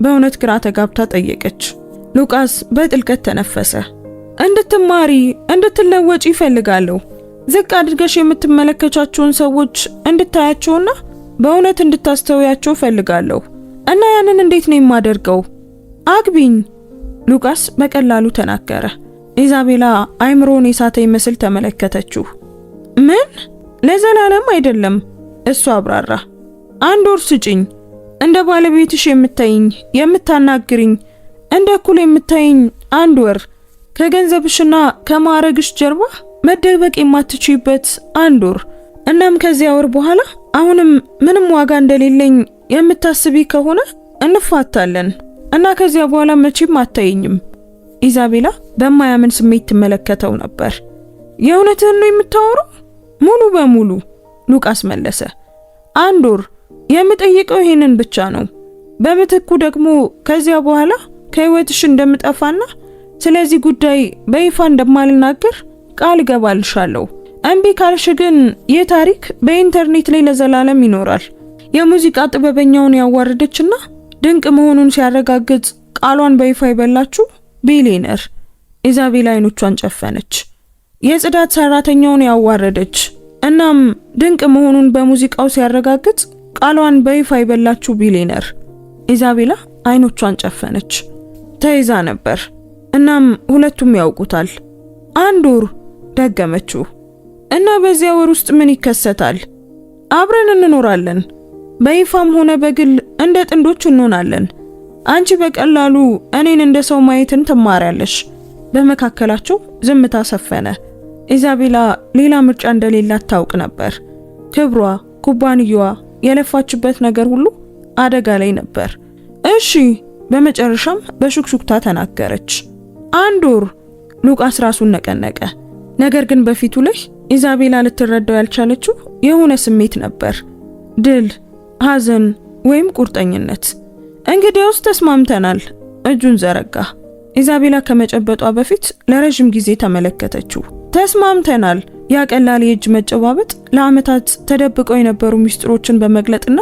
በእውነት ግራ ተጋብታ ጠየቀች። ሉቃስ በጥልቀት ተነፈሰ። እንድትማሪ፣ እንድትለወጪ ይፈልጋለሁ። ዝቅ አድርገሽ የምትመለከቻቸውን ሰዎች እንድታያቸውና በእውነት እንድታስተውያቸው ፈልጋለሁ። እና ያንን እንዴት ነው የማደርገው? አግቢኝ። ሉቃስ በቀላሉ ተናገረ። ኢዛቤላ አይምሮን የሳተ ይመስል ተመለከተችው። ምን? ለዘላለም አይደለም፣ እሱ አብራራ። 1 ወር ስጪኝ። እንደ ባለቤትሽ የምታይኝ፣ የምታናግሪኝ፣ እንደ እኩል የምታይኝ 1 ወር። ከገንዘብሽና ከማዕረግሽ ጀርባ መደበቅ የማትችይበት 1 ወር። እናም ከዚያ ወር በኋላ አሁንም ምንም ዋጋ እንደሌለኝ የምታስቢ ከሆነ እንፋታለን እና ከዚያ በኋላ መቼም አታይኝም። ኢዛቤላ በማያምን ስሜት ትመለከተው ነበር። የእውነትህን ነው የምታወራው? ሙሉ በሙሉ ሉቃስ መለሰ። 1 ወር። የምጠይቀው ይሄንን ብቻ ነው። በምትኩ ደግሞ ከዚያ በኋላ ከህይወትሽ እንደምጠፋና ስለዚህ ጉዳይ በይፋ እንደማልናገር ቃል እገባልሻለሁ። እምቢ ካልሽ ግን ይህ ታሪክ በኢንተርኔት ላይ ለዘላለም ይኖራል። የሙዚቃ ጥበበኛውን ያዋረደችና ድንቅ መሆኑን ሲያረጋግጥ ቃሏን በይፋ ይበላችሁ ቢሊየነር። ኢዛቤላ አይኖቿን ጨፈነች። የጽዳት ሰራተኛውን ያዋረደች እናም ድንቅ መሆኑን በሙዚቃው ሲያረጋግጥ ቃሏን በይፋ ይበላችሁ ቢሊየነር። ኢዛቤላ አይኖቿን ጨፈነች። ተይዛ ነበር። እናም ሁለቱም ያውቁታል። 1 ወር ደገመችው። እና በዚያ ወር ውስጥ ምን ይከሰታል? አብረን እንኖራለን። በይፋም ሆነ በግል እንደ ጥንዶች እንሆናለን። አንቺ በቀላሉ እኔን እንደ ሰው ማየትን ትማሪያለሽ። በመካከላቸው ዝምታ ሰፈነ። ኢዛቤላ ሌላ ምርጫ እንደሌላት ታውቅ ነበር። ክብሯ፣ ኩባንያዋ፣ የለፋችበት ነገር ሁሉ አደጋ ላይ ነበር። እሺ፣ በመጨረሻም በሹክሹክታ ተናገረች። 1 ወር። ሉቃስ ራሱን ነቀነቀ። ነገር ግን በፊቱ ላይ ኢዛቤላ ልትረዳው ያልቻለችው የሆነ ስሜት ነበር። ድል፣ ሐዘን ወይም ቁርጠኝነት። እንግዲያውስ ተስማምተናል። እጁን ዘረጋ። ኢዛቤላ ከመጨበጧ በፊት ለረጅም ጊዜ ተመለከተችው። ተስማምተናል። ያ ቀላል የእጅ መጨባበጥ ለዓመታት ተደብቀው የነበሩ ሚስጥሮችን በመግለጥና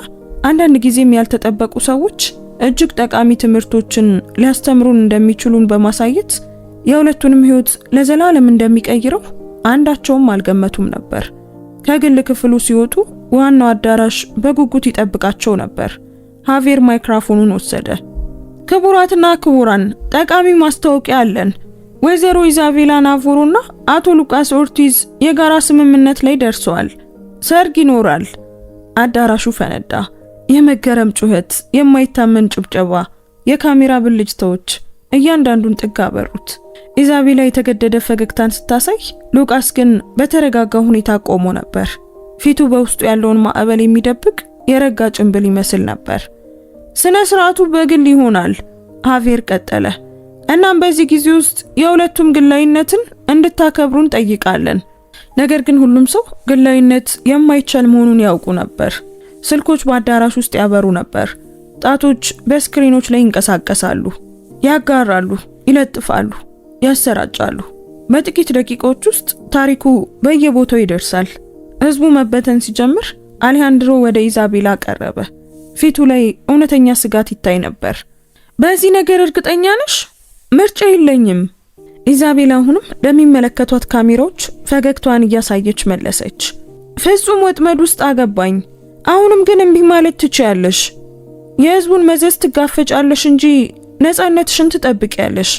አንዳንድ ጊዜም ያልተጠበቁ ሰዎች እጅግ ጠቃሚ ትምህርቶችን ሊያስተምሩን እንደሚችሉን በማሳየት የሁለቱንም ሕይወት ለዘላለም እንደሚቀይረው አንዳቸውም አልገመቱም ነበር። ከግል ክፍሉ ሲወጡ ዋናው አዳራሽ በጉጉት ይጠብቃቸው ነበር። ሃቬር ማይክሮፎኑን ወሰደ። ክቡራትና ክቡራን፣ ጠቃሚ ማስታወቂያ አለን። ወይዘሮ ኢዛቤላ ናቮሮና አቶ ሉቃስ ኦርቲዝ የጋራ ስምምነት ላይ ደርሰዋል። ሰርግ ይኖራል። አዳራሹ ፈነዳ። የመገረም ጩኸት፣ የማይታመን ጭብጨባ፣ የካሜራ ብልጭታዎች እያንዳንዱን ጥግ አበሩት። ኢዛቤላ የተገደደ ፈገግታን ስታሳይ፣ ሉቃስ ግን በተረጋጋ ሁኔታ ቆሞ ነበር። ፊቱ በውስጡ ያለውን ማዕበል የሚደብቅ የረጋ ጭንብል ይመስል ነበር። ስነ ስርዓቱ በግል ይሆናል፣ ሃቬር ቀጠለ። እናም በዚህ ጊዜ ውስጥ የሁለቱም ግላዊነትን እንድታከብሩን ጠይቃለን። ነገር ግን ሁሉም ሰው ግላዊነት የማይቻል መሆኑን ያውቁ ነበር። ስልኮች በአዳራሽ ውስጥ ያበሩ ነበር። ጣቶች በስክሪኖች ላይ ይንቀሳቀሳሉ፣ ያጋራሉ፣ ይለጥፋሉ፣ ያሰራጫሉ። በጥቂት ደቂቃዎች ውስጥ ታሪኩ በየቦታው ይደርሳል። ህዝቡ መበተን ሲጀምር አሌሃንድሮ ወደ ኢዛቤላ ቀረበ። ፊቱ ላይ እውነተኛ ስጋት ይታይ ነበር። በዚህ ነገር እርግጠኛ ነሽ? ምርጫ የለኝም። ኢዛቤላ አሁንም ለሚመለከቷት ካሜራዎች ፈገግታዋን እያሳየች መለሰች። ፍጹም ወጥመድ ውስጥ አገባኝ። አሁንም ግን እምቢ ማለት ትችያለሽ። የህዝቡን መዘዝ ትጋፈጫለሽ እንጂ ነፃነትሽን ትጠብቂያለሽ።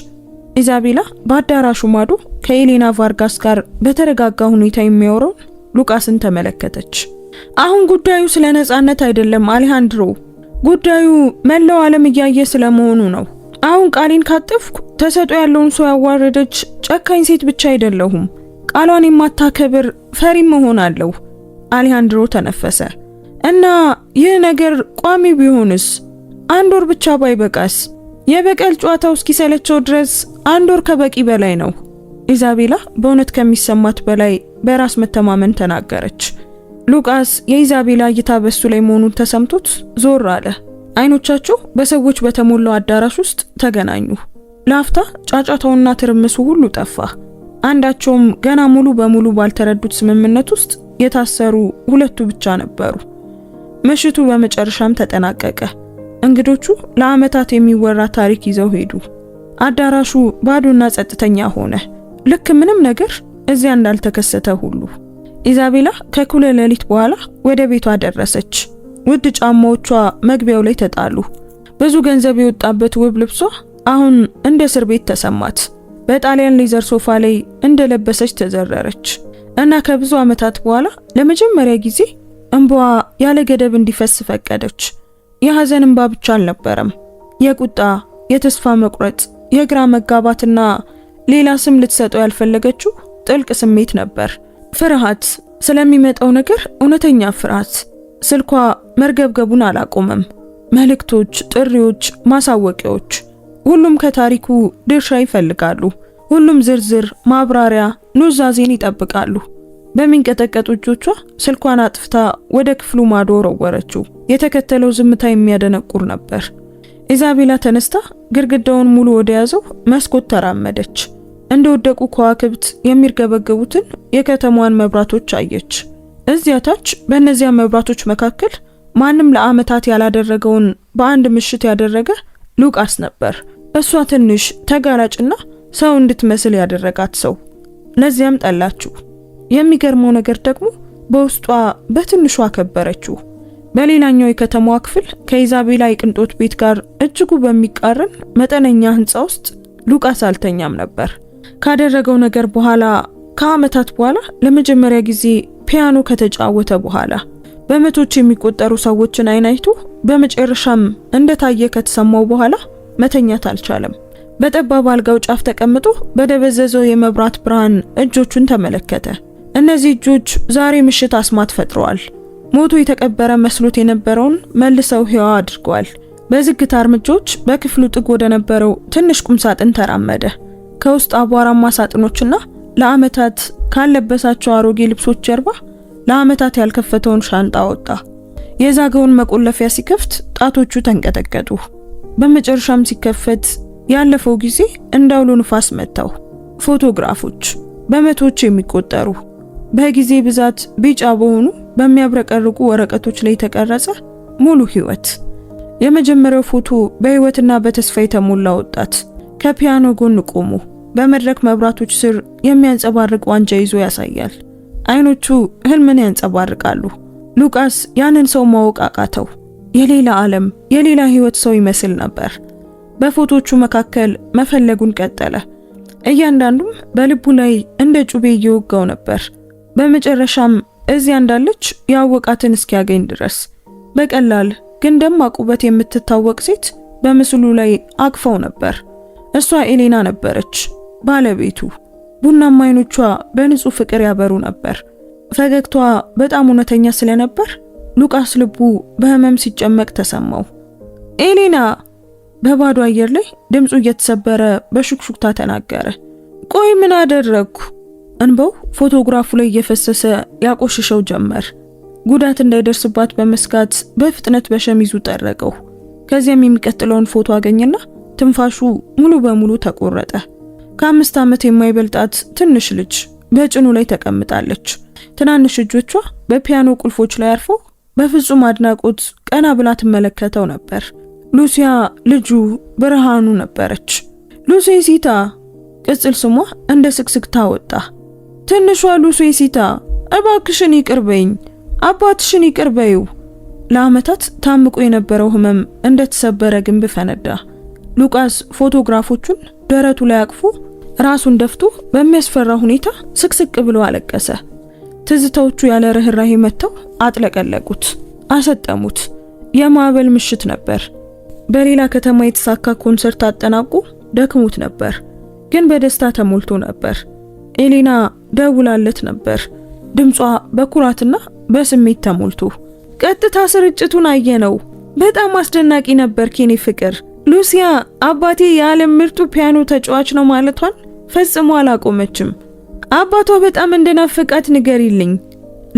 ኢዛቤላ በአዳራሹ ማዶ ከኤሌና ቫርጋስ ጋር በተረጋጋ ሁኔታ የሚያወራው ሉቃስን ተመለከተች። አሁን ጉዳዩ ስለ ነፃነት አይደለም አሌሃንድሮ፣ ጉዳዩ መላው ዓለም እያየ ስለመሆኑ ነው። አሁን ቃሌን ካጠፍኩ ተሰጥኦ ያለውን ሰው ያዋረደች ጨካኝ ሴት ብቻ አይደለሁም፣ ቃሏን የማታከብር ፈሪም እሆናለሁ። አሌሃንድሮ ተነፈሰ። እና ይህ ነገር ቋሚ ቢሆንስ? 1 ወር ብቻ ባይበቃስ? የበቀል ጨዋታው እስኪሰለቸው ድረስ 1 ወር ከበቂ በላይ ነው። ኢዛቤላ በእውነት ከሚሰማት በላይ በራስ መተማመን ተናገረች። ሉቃስ የኢዛቤላ እይታ በሱ ላይ መሆኑን ተሰምቶት ዞር አለ። አይኖቻቸው በሰዎች በተሞላው አዳራሽ ውስጥ ተገናኙ። ላፍታ ጫጫታውና ትርምሱ ሁሉ ጠፋ። አንዳቸውም ገና ሙሉ በሙሉ ባልተረዱት ስምምነት ውስጥ የታሰሩ ሁለቱ ብቻ ነበሩ። ምሽቱ በመጨረሻም ተጠናቀቀ። እንግዶቹ ለዓመታት የሚወራ ታሪክ ይዘው ሄዱ። አዳራሹ ባዶና ጸጥተኛ ሆነ፣ ልክ ምንም ነገር እዚያ እንዳልተከሰተ ሁሉ። ኢዛቤላ ከኩለ ሌሊት በኋላ ወደ ቤቷ ደረሰች። ውድ ጫማዎቿ መግቢያው ላይ ተጣሉ። ብዙ ገንዘብ የወጣበት ውብ ልብሷ አሁን እንደ እስር ቤት ተሰማት። በጣሊያን ሌዘር ሶፋ ላይ እንደለበሰች ተዘረረች እና ከብዙ ዓመታት በኋላ ለመጀመሪያ ጊዜ እንባዋ ያለ ገደብ እንዲፈስ ፈቀደች። የሐዘን እንባ ብቻ አልነበረም። የቁጣ፣ የተስፋ መቁረጥ፣ የግራ መጋባትና ሌላ ስም ልትሰጠው ያልፈለገችው ጥልቅ ስሜት ነበር። ፍርሃት፣ ስለሚመጣው ነገር እውነተኛ ፍርሃት። ስልኳ መርገብገቡን አላቆመም። መልእክቶች፣ ጥሪዎች፣ ማሳወቂያዎች፣ ሁሉም ከታሪኩ ድርሻ ይፈልጋሉ። ሁሉም ዝርዝር፣ ማብራሪያ፣ ኑዛዜን ይጠብቃሉ። በሚንቀጠቀጡ እጆቿ ስልኳን አጥፍታ ወደ ክፍሉ ማዶ ወረወረችው። የተከተለው ዝምታ የሚያደነቁር ነበር። ኢዛቤላ ተነስታ ግድግዳውን ሙሉ ወደ ያዘው መስኮት ተራመደች። እንደወደቁ ከዋክብት የሚርገበገቡትን የከተማዋን መብራቶች አየች። እዚያ ታች በእነዚያ መብራቶች መካከል ማንም ለዓመታት ያላደረገውን በአንድ ምሽት ያደረገ ሉቃስ ነበር። እሷ ትንሽ ተጋላጭና ሰው እንድትመስል ያደረጋት ሰው። ለዚያም ጠላችው። የሚገርመው ነገር ደግሞ በውስጧ በትንሹ አከበረችው። በሌላኛው የከተማዋ ክፍል ከኢዛቤላ የቅንጦት ቤት ጋር እጅጉ በሚቃረን መጠነኛ ህንጻ ውስጥ ሉቃስ አልተኛም ነበር። ካደረገው ነገር በኋላ፣ ከዓመታት በኋላ ለመጀመሪያ ጊዜ ፒያኖ ከተጫወተ በኋላ፣ በመቶች የሚቆጠሩ ሰዎችን አይን አይቶ በመጨረሻም እንደታየ ከተሰማው በኋላ መተኛት አልቻለም። በጠባብ አልጋው ጫፍ ተቀምጦ በደበዘዘው የመብራት ብርሃን እጆቹን ተመለከተ። እነዚህ እጆች ዛሬ ምሽት አስማት ፈጥረዋል። ሞቶ የተቀበረ መስሎት የነበረውን መልሰው ሕያው አድርገዋል። በዝግታ እርምጃዎች በክፍሉ ጥግ ወደ ነበረው ትንሽ ቁምሳጥን ተራመደ። ከውስጥ አቧራማ ሳጥኖችና ለዓመታት ካለበሳቸው አሮጌ ልብሶች ጀርባ ለዓመታት ያልከፈተውን ሻንጣ አወጣ። የዛገውን መቆለፊያ ሲከፍት ጣቶቹ ተንቀጠቀጡ። በመጨረሻም ሲከፈት ያለፈው ጊዜ እንዳውሎ ንፋስ መታው። ፎቶግራፎች በመቶዎች የሚቆጠሩ በጊዜ ብዛት ቢጫ በሆኑ በሚያብረቀርቁ ወረቀቶች ላይ የተቀረጸ ሙሉ ህይወት። የመጀመሪያው ፎቶ በህይወትና በተስፋ የተሞላ ወጣት ከፒያኖ ጎን ቆሞ በመድረክ መብራቶች ስር የሚያንጸባርቅ ዋንጫ ይዞ ያሳያል። አይኖቹ ህልምን ያንጸባርቃሉ። ሉቃስ ያንን ሰው ማወቅ አቃተው። የሌላ ዓለም የሌላ ህይወት ሰው ይመስል ነበር። በፎቶቹ መካከል መፈለጉን ቀጠለ። እያንዳንዱም በልቡ ላይ እንደ ጩቤ እየወጋው ነበር። በመጨረሻም እዚያ እንዳለች ያወቃትን እስኪያገኝ ድረስ በቀላል ግን ደማቅ ውበት የምትታወቅ ሴት በምስሉ ላይ አቅፈው ነበር። እሷ ኤሌና ነበረች፣ ባለቤቱ። ቡናማ አይኖቿ በንጹህ ፍቅር ያበሩ ነበር። ፈገግታዋ በጣም እውነተኛ ስለነበር ሉቃስ ልቡ በህመም ሲጨመቅ ተሰማው። ኤሌና! በባዶ አየር ላይ ድምፁ እየተሰበረ በሹክሹክታ ተናገረ። ቆይ ምን አደረግኩ? እንባው ፎቶግራፉ ላይ እየፈሰሰ ያቆሽሸው ጀመር። ጉዳት እንዳይደርስባት በመስጋት በፍጥነት በሸሚዙ ጠረቀው። ከዚያም የሚቀጥለውን ፎቶ አገኘና ትንፋሹ ሙሉ በሙሉ ተቆረጠ። ከ5 ዓመት የማይበልጣት ትንሽ ልጅ በጭኑ ላይ ተቀምጣለች። ትናንሽ እጆቿ በፒያኖ ቁልፎች ላይ አርፈው በፍጹም አድናቆት ቀና ብላ ትመለከተው ነበር። ሉሲያ ልጁ ብርሃኑ ነበረች። ሉሲሲታ ቅጽል ስሟ እንደ ስቅስቅታ ወጣ። ትንሿ ሉሲሲታ እባክሽን ይቅርበኝ፣ አባትሽን ይቅርበዩ። ለዓመታት ታምቆ የነበረው ህመም እንደተሰበረ ግንብ ፈነዳ። ሉቃስ ፎቶግራፎቹን ደረቱ ላይ አቅፎ ራሱን ደፍቶ በሚያስፈራ ሁኔታ ስቅስቅ ብሎ አለቀሰ። ትዝታዎቹ ያለ ርህራሄ መተው አጥለቀለቁት፣ አሰጠሙት። የማዕበል ምሽት ነበር። በሌላ ከተማ የተሳካ ኮንሰርት አጠናቆ ደክሞት ነበር፣ ግን በደስታ ተሞልቶ ነበር። ኤሌና ደውላለት ነበር፣ ድምጿ በኩራትና በስሜት ተሞልቶ። ቀጥታ ስርጭቱን አየነው። በጣም አስደናቂ ነበር የኔ ፍቅር። ሉሲያ አባቴ የዓለም ምርጡ ፒያኖ ተጫዋች ነው ማለቷን ፈጽሞ አላቆመችም። አባቷ በጣም እንደናፈቃት ንገሪልኝ።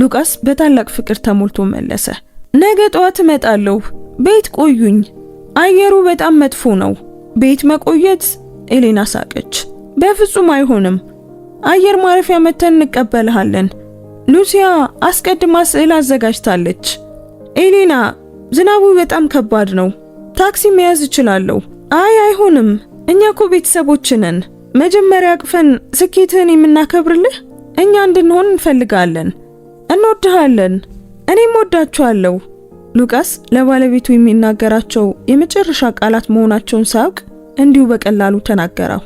ሉቃስ በታላቅ ፍቅር ተሞልቶ መለሰ። ነገ ጠዋት እመጣለሁ። ቤት ቆዩኝ። አየሩ በጣም መጥፎ ነው። ቤት መቆየት? ኤሌና ሳቀች። በፍጹም አይሆንም። አየር ማረፊያ መተን እንቀበልሃለን። ሉሲያ አስቀድማ ስዕል አዘጋጅታለች። ኤሌና ዝናቡ በጣም ከባድ ነው። ታክሲ መያዝ እችላለሁ። አይሆንም። እኛ እኮ ቤተሰቦች ነን። መጀመሪያ አቅፈን ስኬትህን የምናከብርልህ እኛ እንድንሆን እንፈልጋለን። እንወድሃለን። እኔም ወዳችኋለሁ። ሉቃስ ለባለቤቱ የሚናገራቸው የመጨረሻ ቃላት መሆናቸውን ሳያውቅ እንዲሁ በቀላሉ ተናገረው።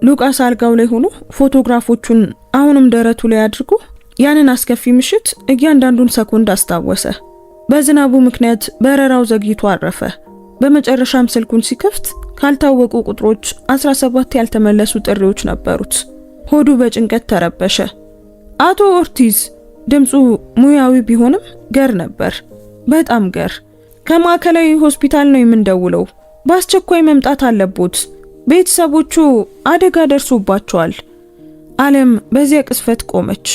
ሉቃስ አልጋው ላይ ሆኖ ፎቶግራፎቹን አሁንም ደረቱ ላይ አድርጎ ያንን አስከፊ ምሽት እያንዳንዱን ሰኮንድ አስታወሰ። በዝናቡ ምክንያት በረራው ዘግይቶ አረፈ። በመጨረሻም ስልኩን ሲከፍት ካልታወቁ ቁጥሮች 17 ያልተመለሱ ጥሪዎች ነበሩት። ሆዱ በጭንቀት ተረበሸ። አቶ ኦርቲዝ። ድምፁ ሙያዊ ቢሆንም ገር ነበር፣ በጣም ገር። ከማዕከላዊ ሆስፒታል ነው የምንደውለው። በአስቸኳይ መምጣት አለቦት። ቤተሰቦቹ አደጋ ደርሶባቸዋል። ዓለም በዚያ ቅስፈት ቆመች።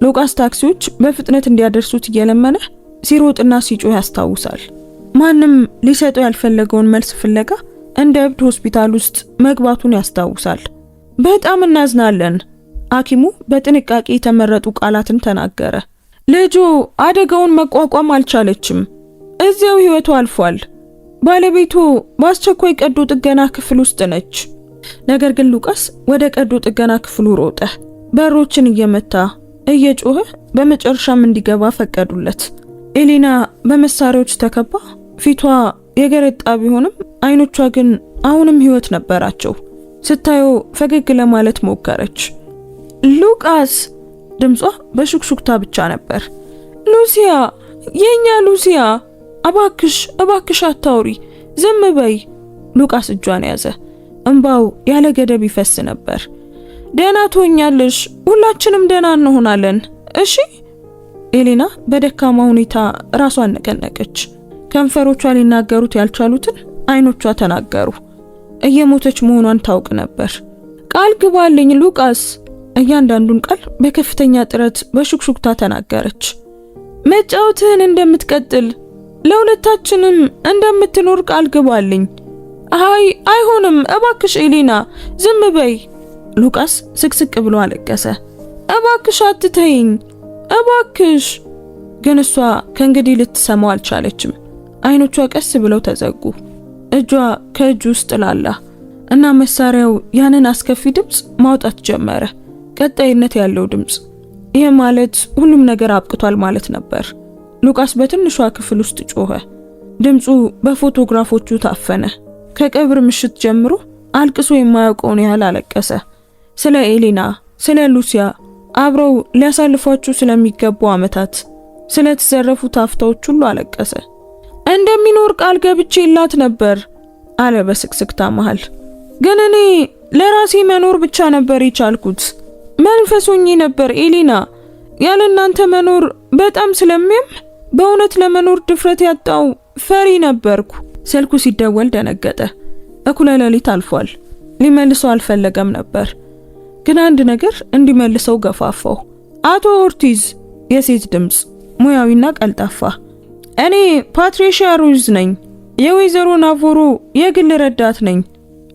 ሉቃስ ታክሲዎች በፍጥነት እንዲያደርሱት እየለመነ ሲሮጥና ሲጮህ ያስታውሳል። ማንም ሊሰጠው ያልፈለገውን መልስ ፍለጋ እንደ እብድ ሆስፒታል ውስጥ መግባቱን ያስታውሳል። በጣም እናዝናለን። ሐኪሙ በጥንቃቄ የተመረጡ ቃላትን ተናገረ። ልጁ አደጋውን መቋቋም አልቻለችም። እዚያው ህይወቱ አልፏል። ባለቤቱ በአስቸኳይ ቀዶ ጥገና ክፍል ውስጥ ነች። ነገር ግን ሉቃስ ወደ ቀዶ ጥገና ክፍሉ ሮጠ። በሮችን እየመታ እየጮኸ በመጨረሻም እንዲገባ ፈቀዱለት። ኤሌና በመሳሪያዎች ተከባ ፊቷ የገረጣ ቢሆንም አይኖቿ ግን አሁንም ህይወት ነበራቸው። ስታየው ፈገግ ለማለት ሞከረች። ሉቃስ! ድምጿ በሹክሹክታ ብቻ ነበር። ሉሲያ፣ የኛ ሉሲያ! እባክሽ አታውሪ፣ ዝም በይ። ሉቃስ እጇን ያዘ። እንባው ያለ ገደብ ይፈስ ነበር። ደህና ትሆኛለሽ፣ ሁላችንም ደህና እንሆናለን እሺ? ኤሌና በደካማ ሁኔታ ራሷን ነቀነቀች። ከንፈሮቿ ሊናገሩት ያልቻሉትን አይኖቿ ተናገሩ። እየሞተች መሆኗን ታውቅ ነበር። ቃል ግባልኝ ሉቃስ። እያንዳንዱን ቃል በከፍተኛ ጥረት በሹክሹክታ ተናገረች። መጫወትህን እንደምትቀጥል ለሁለታችንም እንደምትኖር ቃል ግባልኝ። አይሆንም እባክሽ ኤሌና ዝም በይ። ሉቃስ ስቅስቅ ብሎ አለቀሰ። እባክሽ አትተይኝ እባክሽ። ግን እሷ ከእንግዲህ ልትሰማው አልቻለችም። አይኖቿ ቀስ ብለው ተዘጉ። እጇ ከእጁ ውስጥ ላላ እና መሳሪያው ያንን አስከፊ ድምፅ ማውጣት ጀመረ። ቀጣይነት ያለው ድምፅ። ይሄ ማለት ሁሉም ነገር አብቅቷል ማለት ነበር። ሉቃስ በትንሿ ክፍል ውስጥ ጮኸ። ድምፁ በፎቶግራፎቹ ታፈነ። ከቀብር ምሽት ጀምሮ አልቅሶ የማያውቀውን ያህል አለቀሰ። ስለ ኤሌና፣ ስለ ሉሲያ፣ አብረው ሊያሳልፏቸው ስለሚገቡ ዓመታት፣ ስለተዘረፉት አፍታዎች ሁሉ አለቀሰ። እንደሚኖር ቃል ገብቼላት ነበር አለ በስቅስቅታ መሃል። ግን እኔ ለራሴ መኖር ብቻ ነበር የቻልኩት። መንፈስ ሆኜ ነበር ኤሌና። ያለ እናንተ መኖር በጣም ስለሚያም በእውነት ለመኖር ድፍረት ያጣው ፈሪ ነበርኩ። ስልኩ ሲደወል ደነገጠ። እኩለ ሌሊት አልፏል። ሊመልሰው አልፈለገም ነበር። ግን አንድ ነገር እንዲመልሰው ገፋፋው። አቶ ኦርቲዝ። የሴት ድምፅ፣ ሙያዊና ቀልጣፋ። እኔ ፓትሪሺያ ሩዝ ነኝ። የወይዘሮ ናቮሮ የግል ረዳት ነኝ።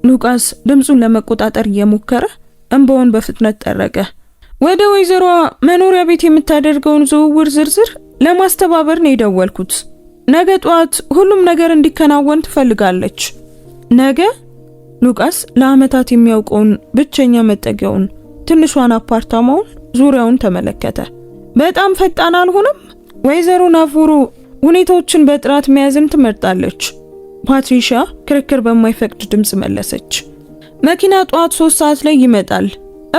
ሉቃስ ድምፁን ለመቆጣጠር እየሞከረ እንባውን በፍጥነት ጠረገ። ወደ ወይዘሮ መኖሪያ ቤት የምታደርገውን ዝውውር ዝርዝር ለማስተባበር ነው የደወልኩት። ነገ ጧት ሁሉም ነገር እንዲከናወን ትፈልጋለች። ነገ? ሉቃስ ለዓመታት የሚያውቀውን ብቸኛ መጠጊያውን ትንሿን አፓርታማውን ዙሪያውን ተመለከተ። በጣም ፈጣን አልሆነም? ወይዘሮ ናቮሮ ሁኔታዎችን በጥራት መያዝን ትመርጣለች። ፓትሪሺያ ክርክር በማይፈቅድ ድምፅ መለሰች። መኪና ጧት 3 ሰዓት ላይ ይመጣል።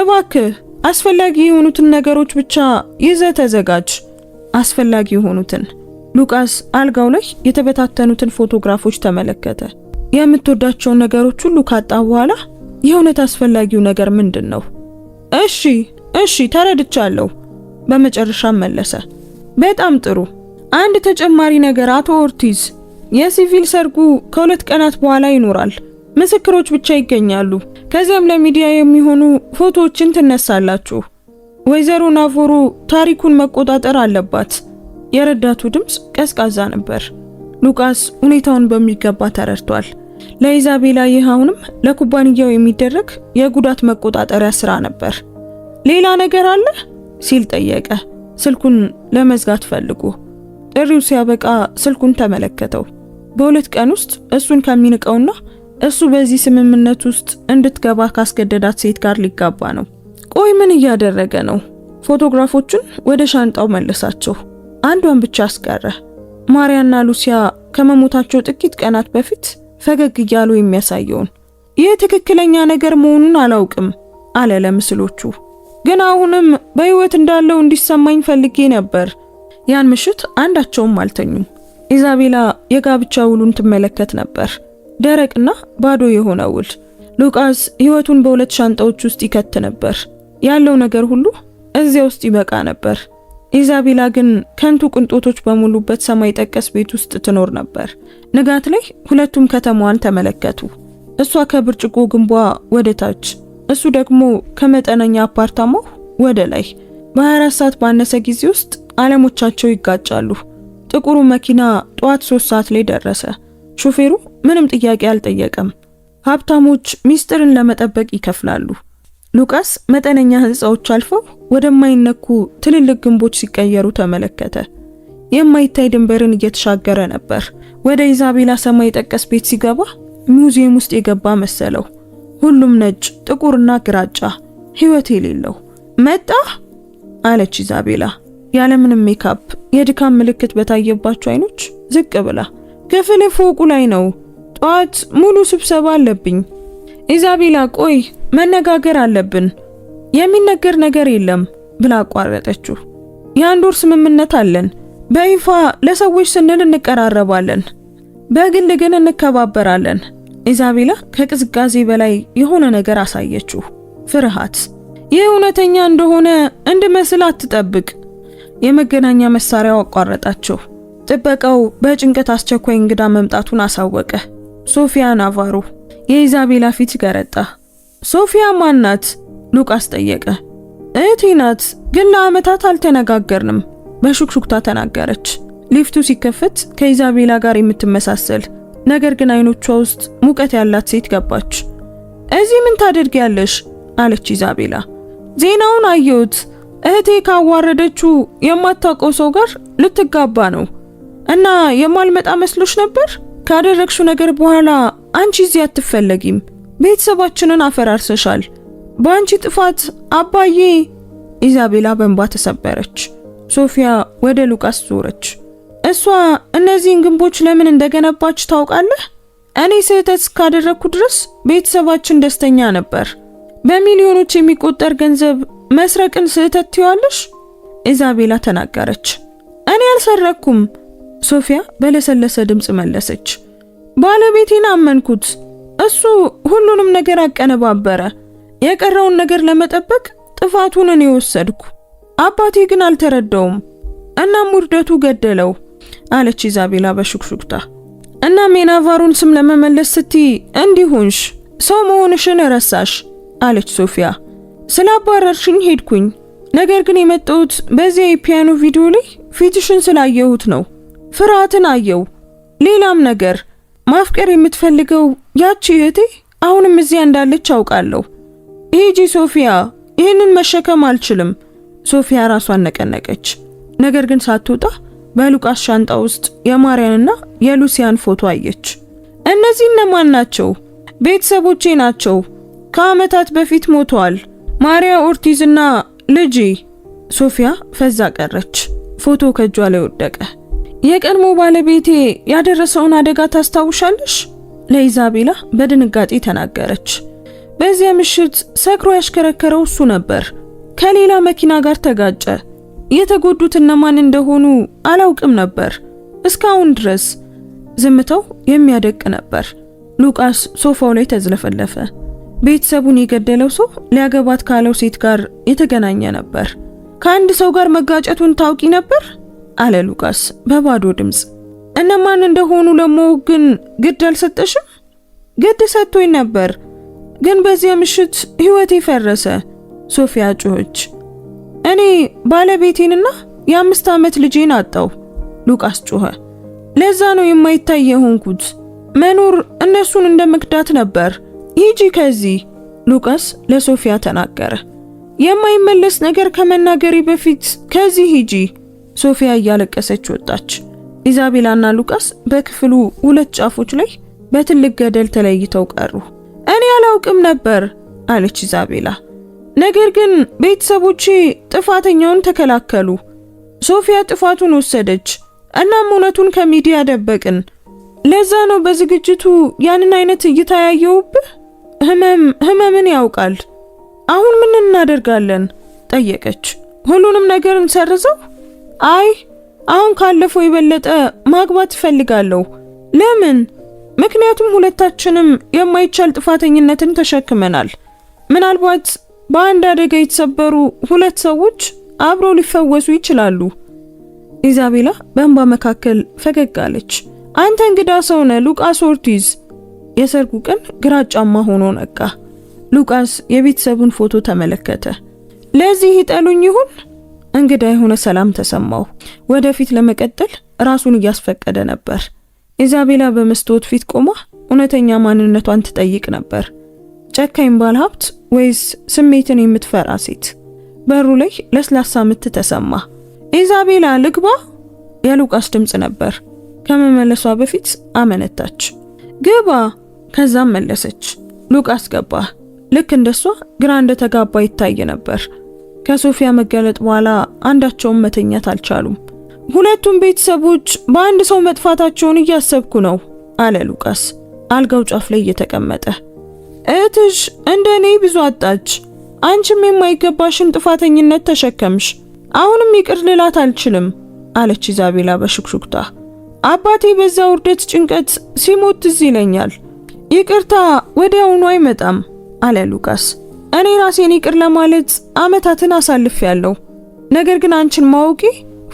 እባክህ አስፈላጊ የሆኑትን ነገሮች ብቻ ይዘህ ተዘጋጅ። አስፈላጊ የሆኑትን። ሉቃስ አልጋው ላይ የተበታተኑትን ፎቶግራፎች ተመለከተ። የምትወዳቸውን ነገሮች ሁሉ ካጣ በኋላ የእውነት አስፈላጊው ነገር ምንድን ነው? እሺ ተረድቻለሁ። በመጨረሻም መለሰ። በጣም ጥሩ። አንድ ተጨማሪ ነገር አቶ ኦርቲዝ፣ የሲቪል ሰርጉ ከ2 ቀናት በኋላ ይኖራል። ምስክሮች ብቻ ይገኛሉ። ከዚያም ለሚዲያ የሚሆኑ ፎቶዎችን ትነሳላችሁ። ወይዘሮ ናቮሮ ታሪኩን መቆጣጠር አለባት። የረዳቱ ድምፅ ቀዝቃዛ ነበር። ሉቃስ ሁኔታውን በሚገባ ተረድቷል። ለኢዛቤላ ይህ አሁንም ለኩባንያው የሚደረግ የጉዳት መቆጣጠሪያ ስራ ነበር። ሌላ ነገር አለ ሲል ጠየቀ፣ ስልኩን ለመዝጋት ፈልጎ። ጥሪው ሲያበቃ ስልኩን ተመለከተው። በ2 ቀን ውስጥ እሱን ከሚንቀውና እሱ በዚህ ስምምነት ውስጥ እንድትገባ ካስገደዳት ሴት ጋር ሊጋባ ነው። ቆይ ምን እያደረገ ነው? ፎቶግራፎቹን ወደ ሻንጣው መለሳቸው። አንዷን ብቻ አስቀረ። ማሪያና ሉሲያ ከመሞታቸው ጥቂት ቀናት በፊት ፈገግ እያሉ የሚያሳየውን። ይህ ትክክለኛ ነገር መሆኑን አላውቅም አለ ለምስሎቹ። ግን አሁንም በህይወት እንዳለው እንዲሰማኝ ፈልጌ ነበር። ያን ምሽት አንዳቸውም አልተኙም። ኢዛቤላ የጋብቻ ውሉን ትመለከት ነበር። ደረቅና ባዶ የሆነ ውል። ሉቃስ ህይወቱን በ2 ሻንጣዎች ውስጥ ይከት ነበር። ያለው ነገር ሁሉ እዚያ ውስጥ ይበቃ ነበር። ኢዛቤላ ግን ከንቱ ቅንጦቶች በሙሉበት ሰማይ ጠቀስ ቤት ውስጥ ትኖር ነበር። ንጋት ላይ ሁለቱም ከተማዋን ተመለከቱ። እሷ ከብርጭቆ ግንቧ ወደ ታች፣ እሱ ደግሞ ከመጠነኛ አፓርታማው ወደ ላይ። በ24 ሰዓት ባነሰ ጊዜ ውስጥ ዓለሞቻቸው ይጋጫሉ። ጥቁሩ መኪና ጠዋት 3 ሰዓት ላይ ደረሰ። ሾፌሩ ምንም ጥያቄ አልጠየቀም። ሀብታሞች ሚስጥርን ለመጠበቅ ይከፍላሉ። ሉቃስ መጠነኛ ህንጻዎች አልፈው ወደማይነኩ ትልልቅ ግንቦች ሲቀየሩ ተመለከተ። የማይታይ ድንበርን እየተሻገረ ነበር። ወደ ኢዛቤላ ሰማይ ጠቀስ ቤት ሲገባ ሙዚየም ውስጥ የገባ መሰለው። ሁሉም ነጭ፣ ጥቁርና ግራጫ፣ ህይወት የሌለው። መጣ አለች ኢዛቤላ ያለምንም ሜካፕ፣ የድካም ምልክት በታየባቸው አይኖች ዝቅ ብላ። ክፍል ፎቁ ላይ ነው። ጧት ሙሉ ስብሰባ አለብኝ። ኢዛቤላ ቆይ መነጋገር አለብን። የሚነገር ነገር የለም ብላ አቋረጠችው። የ1 ወር ስምምነት አለን። በይፋ ለሰዎች ስንል እንቀራረባለን፣ በግል ግን እንከባበራለን። ኢዛቤላ ከቅዝቃዜ በላይ የሆነ ነገር አሳየችው፣ ፍርሃት። ይህ እውነተኛ እንደሆነ እንድመስል አትጠብቅ። የመገናኛ መሳሪያው አቋረጣቸው። ጥበቃው በጭንቀት አስቸኳይ እንግዳ መምጣቱን አሳወቀ። ሶፊያ ናቫሮ። የኢዛቤላ ፊት ገረጣ። ሶፊያ ማን ናት? ሉቃስ ጠየቀ። እህቴ ናት፣ ግን ለዓመታት አልተነጋገርንም በሹክሹክታ ተናገረች። ሊፍቱ ሲከፈት ከኢዛቤላ ጋር የምትመሳሰል ነገር ግን አይኖቿ ውስጥ ሙቀት ያላት ሴት ገባች። እዚህ ምን ታደርጊያለሽ? አለች ኢዛቤላ። ዜናውን አየሁት። እህቴ ካዋረደችው የማታውቀው ሰው ጋር ልትጋባ ነው እና የማልመጣ መስሎሽ ነበር? ካደረግሽው ነገር በኋላ አንቺ እዚህ አትፈለጊም። ቤተሰባችንን አፈራርሰሻል። በአንቺ ጥፋት አባዬ። ኢዛቤላ በእንባ ተሰበረች። ሶፊያ ወደ ሉቃስ ዞረች። እሷ እነዚህን ግንቦች ለምን እንደገነባች ታውቃለህ? እኔ ስህተት ካደረኩ ድረስ ቤተሰባችን ደስተኛ ነበር። በሚሊዮኖች የሚቆጠር ገንዘብ መስረቅን ስህተት ትይዋለሽ? ኢዛቤላ ተናገረች። እኔ አልሰረኩም፣ ሶፊያ በለሰለሰ ድምጽ መለሰች። ባለቤቴን አመንኩት። እሱ ሁሉንም ነገር አቀነባበረ። የቀረውን ነገር ለመጠበቅ ጥፋቱን እኔ ወሰድኩ። አባቴ ግን አልተረዳውም። እናም ውርደቱ ገደለው አለች ኢዛቤላ በሹክሹክታ። እናም የናቫሮን ስም ለመመለስ ስትይ እንዲሁንሽ ሰው መሆንሽን ረሳሽ አለች ሶፊያ። ስላባረርሽኝ ሄድኩኝ፣ ነገር ግን የመጣሁት በዚያ የፒያኖ ቪዲዮ ላይ ፊትሽን ስላየሁት ነው። ፍርሃትን አየው። ሌላም ነገር ማፍቀር የምትፈልገው ያቺ እህቴ አሁንም እዚያ እንዳለች አውቃለሁ። ሂጂ ሶፊያ፣ ይህንን መሸከም አልችልም። ሶፊያ ራሷን ነቀነቀች። ነገር ግን ሳትወጣ በሉቃስ ሻንጣ ውስጥ የማርያንና የሉሲያን ፎቶ አየች። እነዚህ እነማን ናቸው? ቤተሰቦቼ ናቸው። ከዓመታት በፊት ሞተዋል። ማሪያ ኦርቲዝና ልጄ። ሶፊያ ፈዛ ቀረች። ፎቶ ከእጇ ላይ ወደቀ። የቀድሞ ባለቤቴ ያደረሰውን አደጋ ታስታውሻለሽ? ለኢዛቤላ በድንጋጤ ተናገረች። በዚያ ምሽት ሰክሮ ያሽከረከረው እሱ ነበር። ከሌላ መኪና ጋር ተጋጨ። የተጎዱት እነማን እንደሆኑ አላውቅም ነበር እስካሁን ድረስ። ዝምታው የሚያደቅ ነበር። ሉቃስ ሶፋው ላይ ተዝለፈለፈ። ቤተሰቡን የገደለው ሰው ሊያገባት ካለው ሴት ጋር የተገናኘ ነበር። ከአንድ ሰው ጋር መጋጨቱን ታውቂ ነበር? አለ ሉቃስ በባዶ ድምጽ። እነማን እንደሆኑ ለማወቅ ግን ግድ አልሰጠሽም? ግድ ሰጥቶኝ ነበር፣ ግን በዚያ ምሽት ህይወቴ ፈረሰ። ሶፊያ ጮኸች። እኔ ባለቤቴንና የ5 ዓመት ልጄን አጣው። ሉቃስ ጮኸ። ለዛ ነው የማይታይ የሆንኩት። መኖር እነሱን እንደመክዳት ነበር። ሂጂ ከዚህ፣ ሉቃስ ለሶፊያ ተናገረ። የማይመለስ ነገር ከመናገሪ በፊት ከዚህ ሂጂ። ሶፊያ እያለቀሰች ወጣች። ኢዛቤላና ሉቃስ በክፍሉ ሁለት ጫፎች ላይ በትልቅ ገደል ተለይተው ቀሩ። እኔ አላውቅም ነበር አለች ኢዛቤላ። ነገር ግን ቤተሰቦቼ ጥፋተኛውን ተከላከሉ። ሶፊያ ጥፋቱን ወሰደች። እናም እውነቱን ከሚዲያ ደበቅን። ለዛ ነው በዝግጅቱ ያንን አይነት እይታ ያየውብህ። ህመምን ያውቃል። አሁን ምን እናደርጋለን? ጠየቀች። ሁሉንም ነገር እንሰርዘው? አይ አሁን ካለፈው የበለጠ ማግባት እፈልጋለሁ። ለምን? ምክንያቱም ሁለታችንም የማይቻል ጥፋተኝነትን ተሸክመናል። ምናልባት በአንድ አደጋ የተሰበሩ ሁለት ሰዎች አብረው ሊፈወሱ ይችላሉ። ኢዛቤላ በእንባ መካከል ፈገግ አለች። አንተ እንግዳ ሰው ነህ ሉቃስ ኦርቲዝ። የሰርጉ ቀን ግራጫማ ሆኖ ነቃ። ሉቃስ የቤተሰቡን ፎቶ ተመለከተ። ለዚህ ይጠሉኝ ይሁን? እንግዳ የሆነ ሰላም ተሰማው። ወደፊት ለመቀጠል ራሱን እያስፈቀደ ነበር። ኢዛቤላ በመስታወት ፊት ቆማ እውነተኛ ማንነቷን ትጠይቅ ነበር። ጨካኝ ባለሀብት ወይስ ስሜትን የምትፈራ ሴት? በሩ ላይ ለስላሳ ምት ተሰማ። ኢዛቤላ ልግባ? የሉቃስ ድምጽ ነበር። ከመመለሷ በፊት አመነታች። ግባ። ከዛም መለሰች። ሉቃስ ገባ። ልክ እንደሷ ግራ እንደተጋባ ይታይ ነበር። ከሶፊያ መገለጥ በኋላ አንዳቸውም መተኛት አልቻሉም። ሁለቱም ቤተሰቦች በአንድ ሰው መጥፋታቸውን እያሰብኩ ነው አለ ሉቃስ አልጋው ጫፍ ላይ እየተቀመጠ። እህትሽ እንደኔ ብዙ አጣች። አንቺም የማይገባሽን ጥፋተኝነት ተሸከምሽ። አሁንም ይቅር ልላት አልችልም አለች ኢዛቤላ በሹክሹክታ። አባቴ በዛ ውርደት ጭንቀት ሲሞት ትዝ ይለኛል። ይቅርታ ወዲያውኑ አይመጣም አለ ሉቃስ። እኔ ራሴን ይቅር ለማለት አመታትን አሳልፌያለሁ። ነገር ግን አንቺን ማወቄ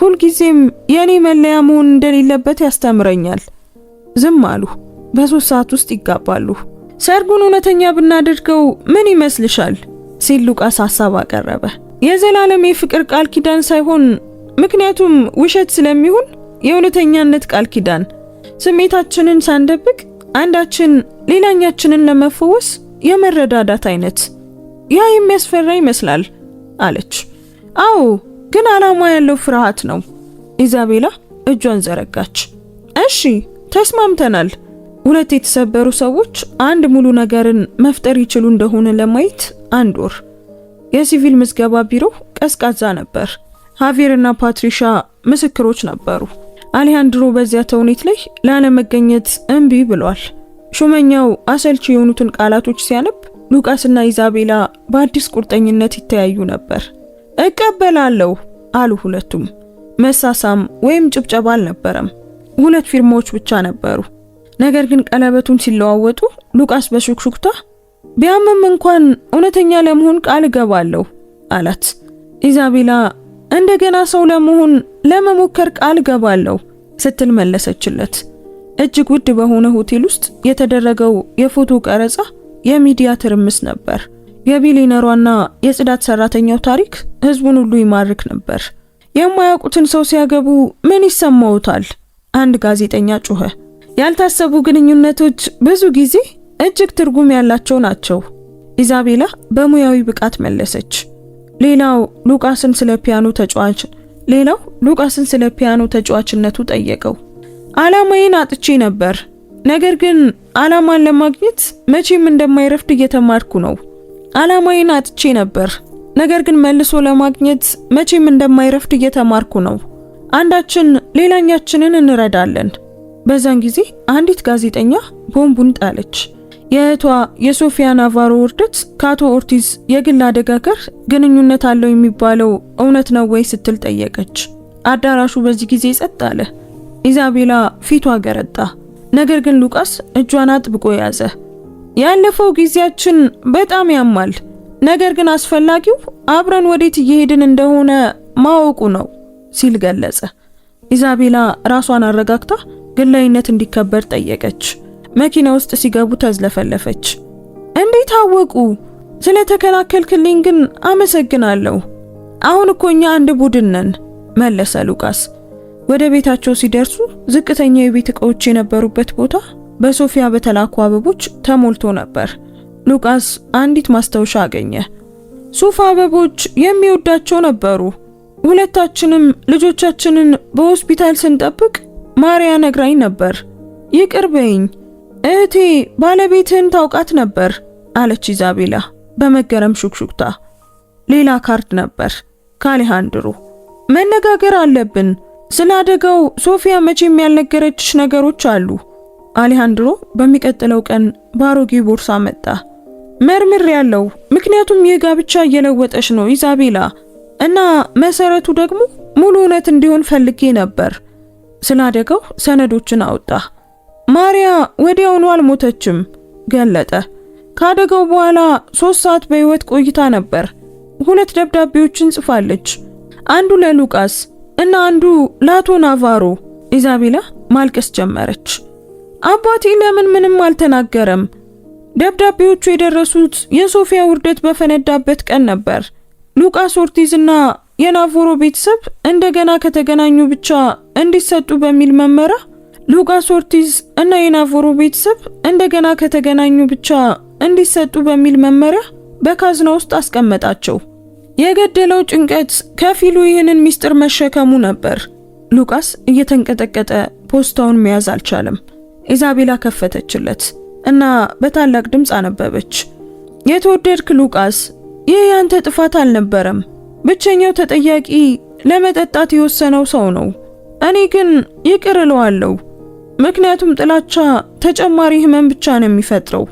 ሁልጊዜም የኔ መለያ መሆን እንደሌለበት ያስተምረኛል። ዝም አሉ። በ3 ሰዓት ውስጥ ይጋባሉ። ሰርጉን እውነተኛ ብናደርገው ምን ይመስልሻል? ሲል ሉቃስ ሐሳብ አቀረበ። የዘላለም የፍቅር ቃል ኪዳን ሳይሆን፣ ምክንያቱም ውሸት ስለሚሆን የእውነተኛነት ቃል ኪዳን፣ ስሜታችንን ሳንደብቅ አንዳችን ሌላኛችንን ለመፈወስ የመረዳዳት አይነት። ያ የሚያስፈራ ይመስላል አለች። አዎ፣ ግን ዓላማ ያለው ፍርሃት ነው። ኢዛቤላ እጇን ዘረጋች። እሺ ተስማምተናል። 2 የተሰበሩ ሰዎች አንድ ሙሉ ነገርን መፍጠር ይችሉ እንደሆነ ለማየት 1 ወር። የሲቪል ምዝገባ ቢሮ ቀዝቃዛ ነበር። ሃቪርና ፓትሪሻ ምስክሮች ነበሩ። አሌሃንድሮ በዚያ ተውኔት ላይ ላለመገኘት እምቢ ብሏል። ሹመኛው አሰልቺ የሆኑትን ቃላቶች ሲያነብ ሉቃስና ኢዛቤላ በአዲስ ቁርጠኝነት ይተያዩ ነበር። እቀበላለሁ አሉ ሁለቱም። መሳሳም ወይም ጭብጨባ አልነበረም። 2 ፊርማዎች ብቻ ነበሩ። ነገር ግን ቀለበቱን ሲለዋወጡ ሉቃስ በሹክሹክታ ቢያምም እንኳን እውነተኛ ለመሆን ቃል እገባለሁ አላት። ኢዛቤላ እንደገና ሰው ለመሆን ለመሞከር ቃል እገባለሁ ስትል መለሰችለት። እጅግ ውድ በሆነ ሆቴል ውስጥ የተደረገው የፎቶ ቀረጻ የሚዲያ ትርምስ ነበር። የቢሊነሯና የጽዳት ሰራተኛው ታሪክ ህዝቡን ሁሉ ይማርክ ነበር። የማያውቁትን ሰው ሲያገቡ ምን ይሰማውታል? አንድ ጋዜጠኛ ጮኸ። ያልታሰቡ ግንኙነቶች ብዙ ጊዜ እጅግ ትርጉም ያላቸው ናቸው። ኢዛቤላ በሙያዊ ብቃት መለሰች። ሌላው ሉቃስን ስለ ፒያኖ ተጫዋችነቱ ጠየቀው። ዓላማዬን አጥቼ ነበር፣ ነገር ግን ዓላማን ለማግኘት መቼም እንደማይረፍድ እየተማርኩ ነው። ዓላማዬን አጥቼ ነበር፣ ነገር ግን መልሶ ለማግኘት መቼም እንደማይረፍድ እየተማርኩ ነው። አንዳችን ሌላኛችንን እንረዳለን። በዛን ጊዜ አንዲት ጋዜጠኛ ቦምቡን ጣለች። የእህቷ የሶፊያ ናቫሮ ውርደት ከአቶ ኦርቲዝ የግል አደጋ ጋር ግንኙነት አለው የሚባለው እውነት ነው ወይ ስትል ጠየቀች። አዳራሹ በዚህ ጊዜ ጸጥ አለ። ኢዛቤላ ፊቷ ገረጣ። ነገር ግን ሉቃስ እጇን አጥብቆ ያዘ። ያለፈው ጊዜያችን በጣም ያማል፣ ነገር ግን አስፈላጊው አብረን ወዴት እየሄድን እንደሆነ ማወቁ ነው ሲል ገለጸ። ኢዛቤላ ራሷን አረጋግታ ግላዊነት እንዲከበር ጠየቀች። መኪና ውስጥ ሲገቡ ተዝለፈለፈች። እንዴት አወቁ? ስለተከላከልክልኝ ግን አመሰግናለሁ። አሁን እኮ እኛ አንድ ቡድን ነን መለሰ ሉቃስ። ወደ ቤታቸው ሲደርሱ ዝቅተኛ የቤት ዕቃዎች የነበሩበት ቦታ በሶፊያ በተላኩ አበቦች ተሞልቶ ነበር። ሉቃስ አንዲት ማስታወሻ አገኘ። ሱፍ አበቦች የሚወዳቸው ነበሩ። ሁለታችንም ልጆቻችንን በሆስፒታል ስንጠብቅ ማሪያ ነግራኝ ነበር። ይቅር በይኝ እህቴ፣ ባለቤትህን ታውቃት ነበር አለች ኢዛቤላ በመገረም ሹክሹክታ። ሌላ ካርድ ነበር ከአሌሃንድሮ። መነጋገር አለብን። ስለ አደጋው ሶፊያ መቼም ያልነገረችሽ ነገሮች አሉ። አሌሃንድሮ በሚቀጥለው ቀን ባሮጌ ቦርሳ መጣ። መርምር ያለው ምክንያቱም ይህ ጋብቻ እየለወጠሽ ነው ኢዛቤላ፣ እና መሰረቱ ደግሞ ሙሉ እውነት እንዲሆን ፈልጌ ነበር። ስለ አደጋው ሰነዶችን አወጣ። ማሪያ ወዲያውኑ አልሞተችም ገለጠ። ከአደጋው በኋላ 3 ሰዓት በህይወት ቆይታ ነበር። 2 ደብዳቤዎችን ጽፋለች። አንዱ ለሉቃስ እና አንዱ ለአቶ ናቫሮ። ኢዛቤላ ማልቀስ ጀመረች። አባቴ ለምን ምንም አልተናገረም? ደብዳቤዎቹ የደረሱት የሶፊያ ውርደት በፈነዳበት ቀን ነበር። ሉቃስ ኦርቲዝ እና የናቫሮ ቤተሰብ እንደገና ከተገናኙ ብቻ እንዲሰጡ በሚል መመሪያ ሉቃስ ኦርቲዝ እና የናቫሮ ቤተሰብ እንደገና ከተገናኙ ብቻ እንዲሰጡ በሚል መመሪያ በካዝና ውስጥ አስቀመጣቸው። የገደለው ጭንቀት ከፊሉ ይህንን ሚስጥር መሸከሙ ነበር። ሉቃስ እየተንቀጠቀጠ ፖስታውን መያዝ አልቻለም። ኢዛቤላ ከፈተችለት እና በታላቅ ድምፅ አነበበች። የተወደድክ ሉቃስ፣ ይህ ያንተ ጥፋት አልነበረም። ብቸኛው ተጠያቂ ለመጠጣት የወሰነው ሰው ነው። እኔ ግን ይቅር እለዋለሁ፣ ምክንያቱም ጥላቻ ተጨማሪ ህመም ብቻ ነው የሚፈጥረው።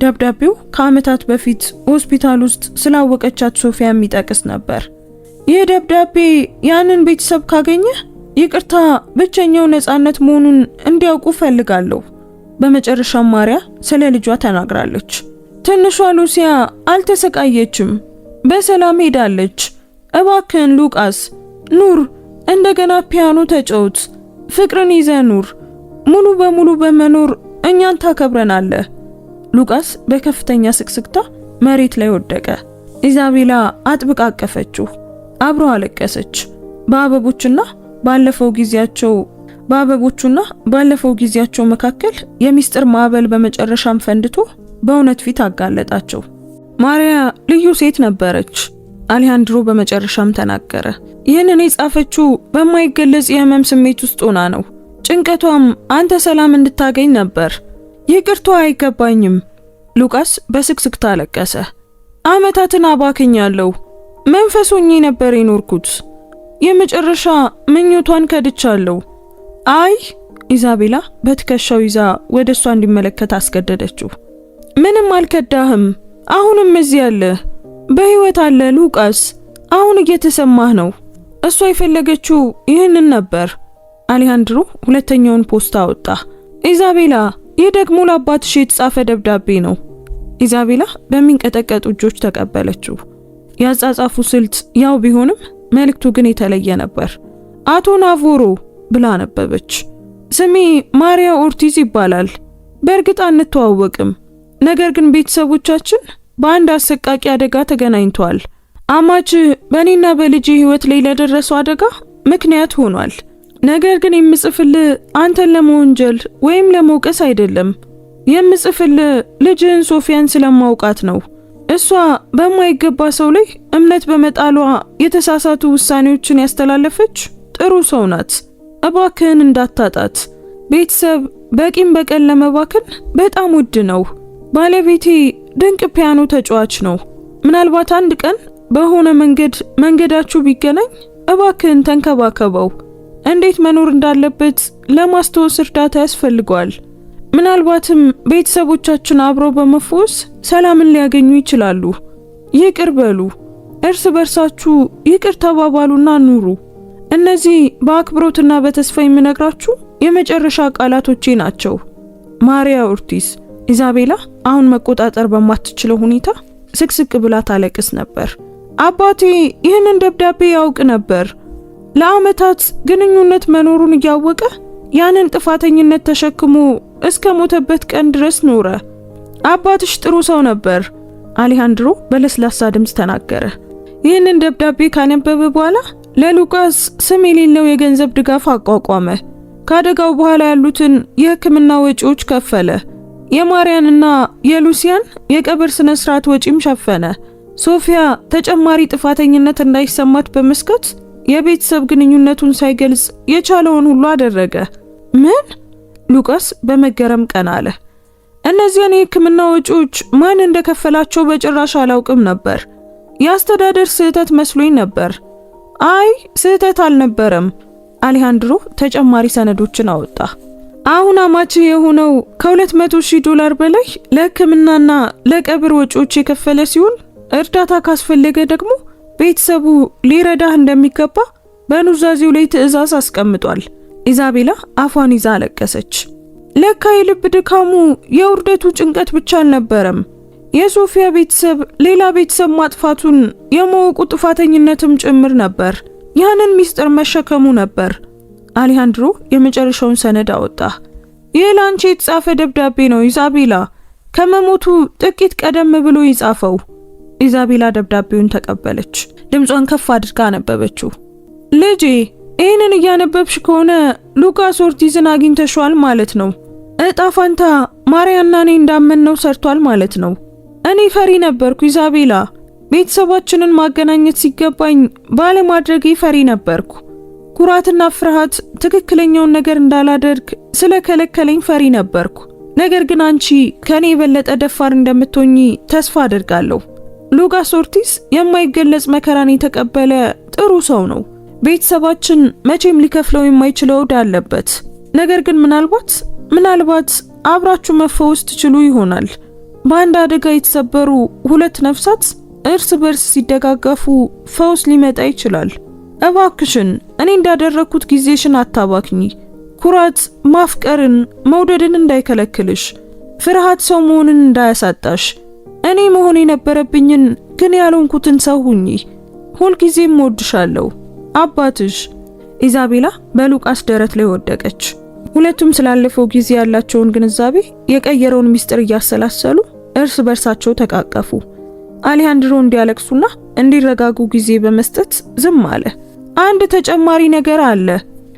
ደብዳቤው ከዓመታት በፊት ሆስፒታል ውስጥ ስላወቀቻት ሶፊያ የሚጠቅስ ነበር። ይህ ደብዳቤ ያንን ቤተሰብ ካገኘ ይቅርታ ብቸኛው ነፃነት መሆኑን እንዲያውቁ ፈልጋለሁ። በመጨረሻም ማሪያ ስለ ልጇ ተናግራለች። ትንሿ ሉሲያ አልተሰቃየችም፣ በሰላም ሄዳለች። እባክህን ሉቃስ ኑር፣ እንደገና ፒያኖ ተጫወት፣ ፍቅርን ይዘህ ኑር። ሙሉ በሙሉ በመኖር እኛን ታከብረናለህ። ሉቃስ በከፍተኛ ስቅስቅታ መሬት ላይ ወደቀ። ኢዛቤላ አጥብቃ አቀፈችው። አብሮ አለቀሰች። በአበቦቹና ባለፈው ጊዜያቸው መካከል የሚስጥር ማዕበል በመጨረሻም ፈንድቶ በእውነት ፊት አጋለጣቸው። ማሪያ ልዩ ሴት ነበረች፣ አሌሃንድሮ በመጨረሻም ተናገረ። ይህንን የጻፈችው በማይገለጽ የህመም ስሜት ውስጥ ሆና ነው። ጭንቀቷም አንተ ሰላም እንድታገኝ ነበር። ይቅርታ አይገባኝም። ሉቃስ በስቅስቅታ አለቀሰ። ዓመታትን አባክኛለሁ። መንፈስ ሆኜ ነበር የኖርኩት። የመጨረሻ ምኞቷን ከድቻለሁ። አይ ኢዛቤላ በትከሻው ይዛ ወደ እሷ እንዲመለከት አስገደደችው። ምንም አልከዳህም። አሁንም እዚህ ያለ በህይወት አለ ሉቃስ። አሁን እየተሰማህ ነው። እሷ የፈለገችው ይህንን ነበር። አሌሃንድሮ ሁለተኛውን ፖስታ አወጣ። ኢዛቤላ ይህ ደግሞ ለአባትሽ የተጻፈ ደብዳቤ ነው። ኢዛቤላ በሚንቀጠቀጡ እጆች ተቀበለችው። ያጻጻፉ ስልት ያው ቢሆንም መልእክቱ ግን የተለየ ነበር። አቶ ናቮሮ ብላ ነበበች። ስሜ ማሪያ ኦርቲዝ ይባላል። በእርግጥ አንተዋወቅም፣ ነገር ግን ቤተሰቦቻችን በአንድ አሰቃቂ አደጋ ተገናኝተዋል። አማች በእኔና በልጅ ህይወት ላይ ለደረሰው አደጋ ምክንያት ሆኗል። ነገር ግን የምጽፍልህ አንተን ለመወንጀል ወይም ለመውቀስ አይደለም። የምጽፍልህ ልጅህን ሶፊያን ስለማውቃት ነው። እሷ በማይገባ ሰው ላይ እምነት በመጣሏ የተሳሳቱ ውሳኔዎችን ያስተላለፈች ጥሩ ሰው ናት። እባክህን እንዳታጣት። ቤተሰብ በቂም በቀል ለመባከን በጣም ውድ ነው። ባለቤቴ ድንቅ ፒያኖ ተጫዋች ነው። ምናልባት አንድ ቀን በሆነ መንገዳችሁ ቢገናኝ እባክህን ተንከባከበው። እንዴት መኖር እንዳለበት ለማስተዋወስ እርዳታ ያስፈልገዋል። ምናልባትም ቤተሰቦቻችን አብረው በመፈወስ ሰላምን ሊያገኙ ይችላሉ። ይቅር በሉ፣ እርስ በርሳችሁ ይቅር ተባባሉና ኑሩ። እነዚህ በአክብሮትና በተስፋ የምነግራችሁ የመጨረሻ ቃላቶቼ ናቸው። ማሪያ ኦርቲዝ። ኢዛቤላ አሁን መቆጣጠር በማትችለው ሁኔታ ስቅስቅ ብላ ታለቅስ ነበር። አባቴ ይህንን ደብዳቤ ያውቅ ነበር። ለዓመታት ግንኙነት መኖሩን እያወቀ ያንን ጥፋተኝነት ተሸክሞ እስከ ሞተበት ቀን ድረስ ኖረ። አባትሽ ጥሩ ሰው ነበር፣ አሌሃንድሮ በለስላሳ ድምፅ ተናገረ። ይህንን ደብዳቤ ካነበበ በኋላ ለሉቃስ ስም የሌለው የገንዘብ ድጋፍ አቋቋመ። ካደጋው በኋላ ያሉትን የሕክምና ወጪዎች ከፈለ። የማሪያንና የሉሲያን የቀብር ስነ ስርዓት ወጪም ሸፈነ። ሶፊያ ተጨማሪ ጥፋተኝነት እንዳይሰማት በመስከት የቤተሰብ ግንኙነቱን ሳይገልጽ የቻለውን ሁሉ አደረገ። ምን? ሉቃስ በመገረም ቀና አለ። እነዚያን የሕክምና ወጪዎች ማን እንደከፈላቸው በጭራሽ አላውቅም ነበር። የአስተዳደር ስህተት መስሎኝ ነበር። አይ ስህተት አልነበረም። አሌሃንድሮ ተጨማሪ ሰነዶችን አወጣ። አሁን አማች የሆነው $200,000 በላይ ለሕክምናና ለቀብር ወጪዎች የከፈለ ሲሆን እርዳታ ካስፈለገ ደግሞ ቤተሰቡ ሊረዳህ እንደሚገባ በኑዛዜው ላይ ትዕዛዝ አስቀምጧል። ኢዛቤላ አፏን ይዛ አለቀሰች። ለካ የልብ ድካሙ የውርደቱ ጭንቀት ብቻ አልነበረም። የሶፊያ ቤተሰብ ሌላ ቤተሰብ ማጥፋቱን የማወቁ ጥፋተኝነትም ጭምር ነበር። ያንን ሚስጥር መሸከሙ ነበር። አሌሃንድሮ የመጨረሻውን ሰነድ አወጣ። ይህ ላንቺ የተጻፈ ደብዳቤ ነው ኢዛቤላ፣ ከመሞቱ ጥቂት ቀደም ብሎ ይጻፈው። ኢዛቤላ ደብዳቤውን ተቀበለች። ድምጿን ከፍ አድርጋ አነበበችው። ልጄ ይህንን እያነበብሽ ከሆነ ሉቃስ ኦርቲዝን አግኝተሽዋል ማለት ነው። እጣ ፋንታ ማሪያና እኔ እንዳመንነው ሰርቷል ማለት ነው። እኔ ፈሪ ነበርኩ ኢዛቤላ። ቤተሰባችንን ማገናኘት ሲገባኝ ባለማድረጌ ፈሪ ነበርኩ። ኩራትና ፍርሃት ትክክለኛውን ነገር እንዳላደርግ ስለከለከለኝ ፈሪ ነበርኩ። ነገር ግን አንቺ ከኔ የበለጠ ደፋር እንደምትሆኚ ተስፋ አደርጋለሁ። ሉቃስ ኦርቲዝ የማይገለጽ መከራን የተቀበለ ጥሩ ሰው ነው። ቤተሰባችን መቼም ሊከፍለው የማይችለው ዕዳ አለበት። ነገር ግን ምናልባት አብራችሁ መፈወስ ትችሉ ይሆናል። በአንድ አደጋ የተሰበሩ ሁለት ነፍሳት እርስ በርስ ሲደጋገፉ ፈውስ ሊመጣ ይችላል። እባክሽን እኔ እንዳደረኩት ጊዜሽን አታባክኚ። ኩራት ማፍቀርን መውደድን እንዳይከለክልሽ፣ ፍርሃት ሰው መሆንን እንዳያሳጣሽ፣ እኔ መሆን የነበረብኝን ግን ያልሆንኩትን ሰው ሁኚ። ሁልጊዜም እወድሻለሁ። አባትሽ። ኢዛቤላ በሉቃስ ደረት ላይ ወደቀች። ሁለቱም ስላለፈው ጊዜ ያላቸውን ግንዛቤ የቀየረውን ሚስጥር እያሰላሰሉ እርስ በርሳቸው ተቃቀፉ። አሌሃንድሮ እንዲያለቅሱና እንዲረጋጉ ጊዜ በመስጠት ዝም አለ። አንድ ተጨማሪ ነገር አለ።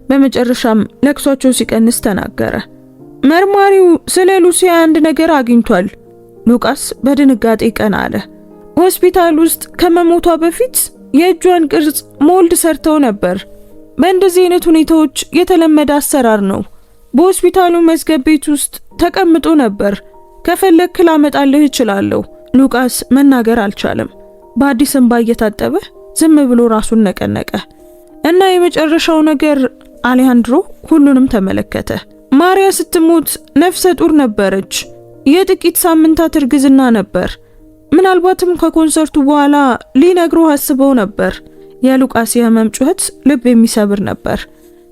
በመጨረሻም ለቅሷቸው ሲቀንስ ተናገረ። መርማሪው ስለ ሉሲያ አንድ ነገር አግኝቷል። ሉቃስ በድንጋጤ ቀና አለ። ሆስፒታል ውስጥ ከመሞቷ በፊት የእጇን ቅርጽ ሞልድ ሰርተው ነበር። በእንደዚህ አይነት ሁኔታዎች የተለመደ አሰራር ነው። በሆስፒታሉ መዝገብ ቤት ውስጥ ተቀምጦ ነበር። ከፈለክ ላመጣልህ እችላለሁ። ሉቃስ መናገር አልቻለም። በአዲስ እንባ እየታጠበ ዝም ብሎ ራሱን ነቀነቀ። እና የመጨረሻው ነገር አሌሃንድሮ ሁሉንም ተመለከተ። ማሪያ ስትሞት ነፍሰ ጡር ነበረች። የጥቂት ሳምንታት እርግዝና ነበር። ምናልባትም ከኮንሰርቱ በኋላ ሊነግሩህ አስበው ነበር። የሉቃስ የህመም ጩኸት ልብ የሚሰብር ነበር።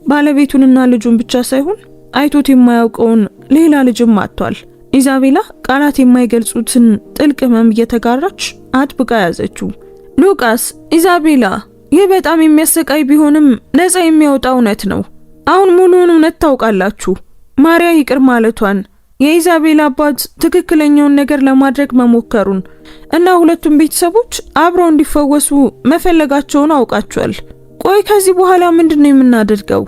ባለቤቱንና ልጁን ብቻ ሳይሆን አይቶት የማያውቀውን ሌላ ልጅም አጥቷል። ኢዛቤላ ቃላት የማይገልጹትን ጥልቅ ህመም እየተጋራች አጥብቃ ያዘችው። ሉቃስ፣ ኢዛቤላ፣ ይህ በጣም የሚያሰቃይ ቢሆንም ነፃ የሚያወጣ እውነት ነው። አሁን ሙሉውን እውነት ታውቃላችሁ። ማሪያ ይቅር ማለቷን፣ የኢዛቤላ አባት ትክክለኛውን ነገር ለማድረግ መሞከሩን እና ሁለቱም ቤተሰቦች አብረው እንዲፈወሱ መፈለጋቸውን አውቃቸዋል። ቆይ ከዚህ በኋላ ምንድነው የምናደርገው?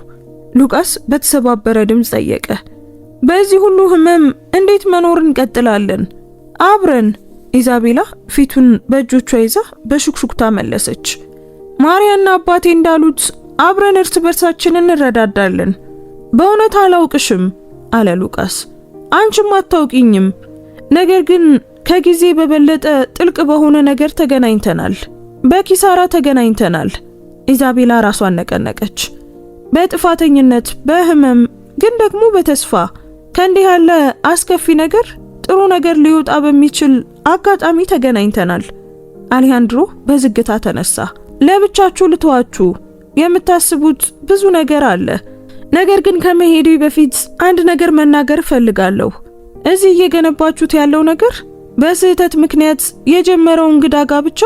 ሉቃስ በተሰባበረ ድምፅ ጠየቀ። በዚህ ሁሉ ህመም እንዴት መኖር እንቀጥላለን? አብረን። ኢዛቤላ ፊቱን በእጆቿ ይዛ በሹክሹክታ መለሰች። ማሪያና አባቴ እንዳሉት አብረን እርስ በርሳችን እንረዳዳለን። በእውነት አላውቅሽም አለ ሉቃስ። አንቺም አታውቂኝም። ነገር ግን ከጊዜ በበለጠ ጥልቅ በሆነ ነገር ተገናኝተናል። በኪሳራ ተገናኝተናል። ኢዛቤላ ራሷን ነቀነቀች። በጥፋተኝነት፣ በህመም፣ ግን ደግሞ በተስፋ ከእንዲህ ያለ አስከፊ ነገር ጥሩ ነገር ሊወጣ በሚችል አጋጣሚ ተገናኝተናል። አሌሃንድሮ በዝግታ ተነሳ። ለብቻችሁ ልተዋችሁ። የምታስቡት ብዙ ነገር አለ። ነገር ግን ከመሄዴ በፊት አንድ ነገር መናገር ፈልጋለሁ። እዚህ እየገነባችሁት ያለው ነገር በስህተት ምክንያት የጀመረው እንግዳ ጋብቻ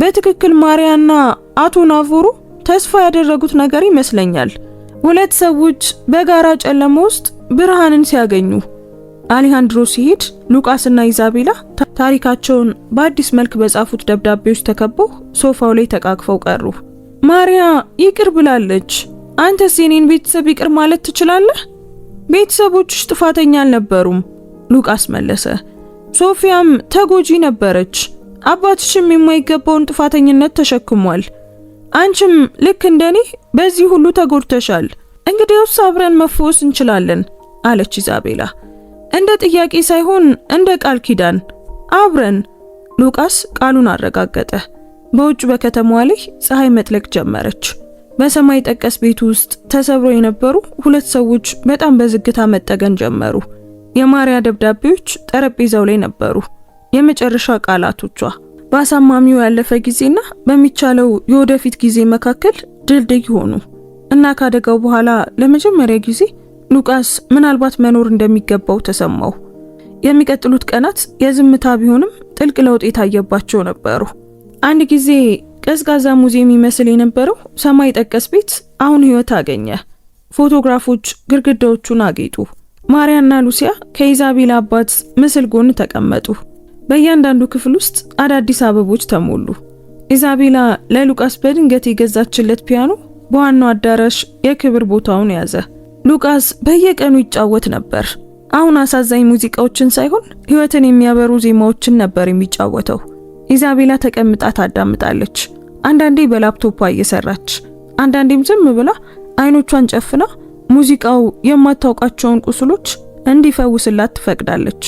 በትክክል ማሪያና አቶ ናቮሮ ተስፋ ያደረጉት ነገር ይመስለኛል። ሁለት ሰዎች በጋራ ጨለማ ውስጥ ብርሃንን ሲያገኙ። አሌሃንድሮ ሲሄድ ሉቃስና ኢዛቤላ ታሪካቸውን በአዲስ መልክ በጻፉት ደብዳቤዎች ተከበው ሶፋው ላይ ተቃቅፈው ቀሩ። ማሪያ ይቅር ብላለች። አንተስ የኔን ቤተሰብ ይቅር ማለት ትችላለህ? ቤተሰቦችሽ ጥፋተኛ አልነበሩም፣ ሉቃስ መለሰ። ሶፊያም ተጎጂ ነበረች። አባትሽም የማይገባውን ጥፋተኝነት ተሸክሟል። አንቺም ልክ እንደኔ በዚህ ሁሉ ተጎድተሻል። እንግዲያውስ አብረን መፈወስ እንችላለን አለች ኢዛቤላ። እንደ ጥያቄ ሳይሆን እንደ ቃል ኪዳን አብረን። ሉቃስ ቃሉን አረጋገጠ። በውጭ በከተማዋ ላይ ፀሐይ መጥለቅ ጀመረች። በሰማይ ጠቀስ ቤት ውስጥ ተሰብሮ የነበሩ ሁለት ሰዎች በጣም በዝግታ መጠገን ጀመሩ። የማሪያ ደብዳቤዎች ጠረጴዛው ላይ ነበሩ። የመጨረሻ ቃላቶቿ በአሳማሚው ያለፈ ጊዜና በሚቻለው የወደፊት ጊዜ መካከል ድልድይ ሆኑ እና ካደጋው በኋላ ለመጀመሪያ ጊዜ ሉቃስ ምናልባት መኖር እንደሚገባው ተሰማው። የሚቀጥሉት ቀናት የዝምታ ቢሆንም ጥልቅ ለውጥ የታየባቸው ነበሩ። አንድ ጊዜ ቀዝቃዛ ሙዚየም የሚመስል የነበረው ሰማይ ጠቀስ ቤት አሁን ህይወት አገኘ። ፎቶግራፎች ግድግዳዎቹን አጌጡ። ማሪያና ሉሲያ ከኢዛቤላ አባት ምስል ጎን ተቀመጡ። በእያንዳንዱ ክፍል ውስጥ አዳዲስ አበቦች ተሞሉ። ኢዛቤላ ለሉቃስ በድንገት የገዛችለት ፒያኖ በዋናው አዳራሽ የክብር ቦታውን ያዘ። ሉቃስ በየቀኑ ይጫወት ነበር። አሁን አሳዛኝ ሙዚቃዎችን ሳይሆን ህይወትን የሚያበሩ ዜማዎችን ነበር የሚጫወተው። ኢዛቤላ ተቀምጣ ታዳምጣለች። አንዳንዴ በላፕቶፓ እየሰራች፣ አንዳንዴም ዝም ብላ አይኖቿን ጨፍና ሙዚቃው የማታውቃቸውን ቁስሎች እንዲፈውስላት ትፈቅዳለች።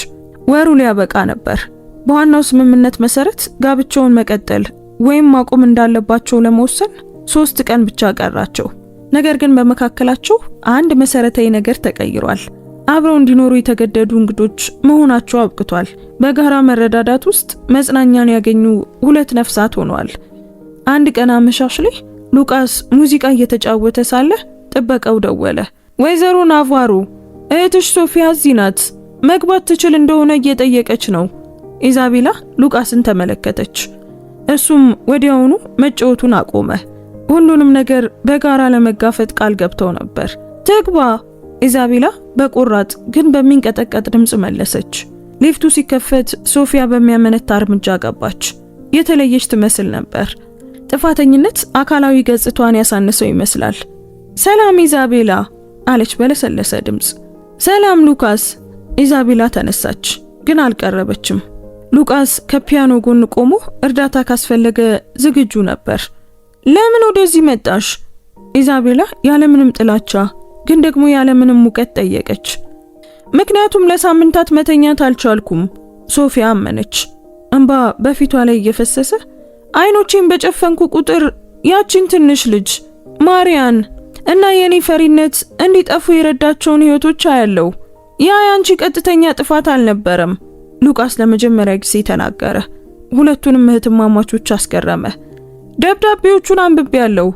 ወሩ ሊያበቃ ነበር። በዋናው ስምምነት መሰረት ጋብቻውን መቀጠል ወይም ማቆም እንዳለባቸው ለመወሰን 3 ቀን ብቻ ቀራቸው። ነገር ግን በመካከላቸው አንድ መሰረታዊ ነገር ተቀይሯል። አብረው እንዲኖሩ የተገደዱ እንግዶች መሆናቸው አብቅቷል። በጋራ መረዳዳት ውስጥ መጽናኛን ያገኙ ሁለት ነፍሳት ሆነዋል። አንድ ቀን አመሻሽ ላይ ሉቃስ ሙዚቃ እየተጫወተ ሳለ ጥበቃው ደወለ። ወይዘሮ ናቫሮ እህትሽ ሶፊያ እዚህ ናት፣ መግባት ትችል እንደሆነ እየጠየቀች ነው። ኢዛቤላ ሉቃስን ተመለከተች። እሱም ወዲያውኑ መጫወቱን አቆመ። ሁሉንም ነገር በጋራ ለመጋፈጥ ቃል ገብተው ነበር። ትግባ፣ ኢዛቤላ በቆራጥ ግን በሚንቀጠቀጥ ድምጽ መለሰች። ሊፍቱ ሲከፈት ሶፊያ በሚያመነታ እርምጃ ገባች። የተለየች ትመስል ነበር። ጥፋተኝነት አካላዊ ገጽቷን ያሳነሰው ይመስላል። ሰላም ኢዛቤላ አለች በለሰለሰ ድምጽ። ሰላም ሉቃስ። ኢዛቤላ ተነሳች፣ ግን አልቀረበችም። ሉቃስ ከፒያኖ ጎን ቆሞ እርዳታ ካስፈለገ ዝግጁ ነበር። ለምን ወደዚህ መጣሽ? ኢዛቤላ ያለምንም ጥላቻ ግን ደግሞ ያለምንም ሙቀት ጠየቀች። ምክንያቱም ለሳምንታት መተኛት አልቻልኩም፣ ሶፊያ አመነች። እንባ በፊቷ ላይ እየፈሰሰ አይኖቼን በጨፈንኩ ቁጥር ያቺን ትንሽ ልጅ ማርያን እና የኔ ፈሪነት እንዲጠፉ የረዳቸውን ህይወቶች አያለው። ያ ያንቺ ቀጥተኛ ጥፋት አልነበረም፣ ሉቃስ ለመጀመሪያ ጊዜ ተናገረ። ሁለቱንም እህትማማቾች አስገረመ። ደብዳቤዎቹን አንብቤያለሁ።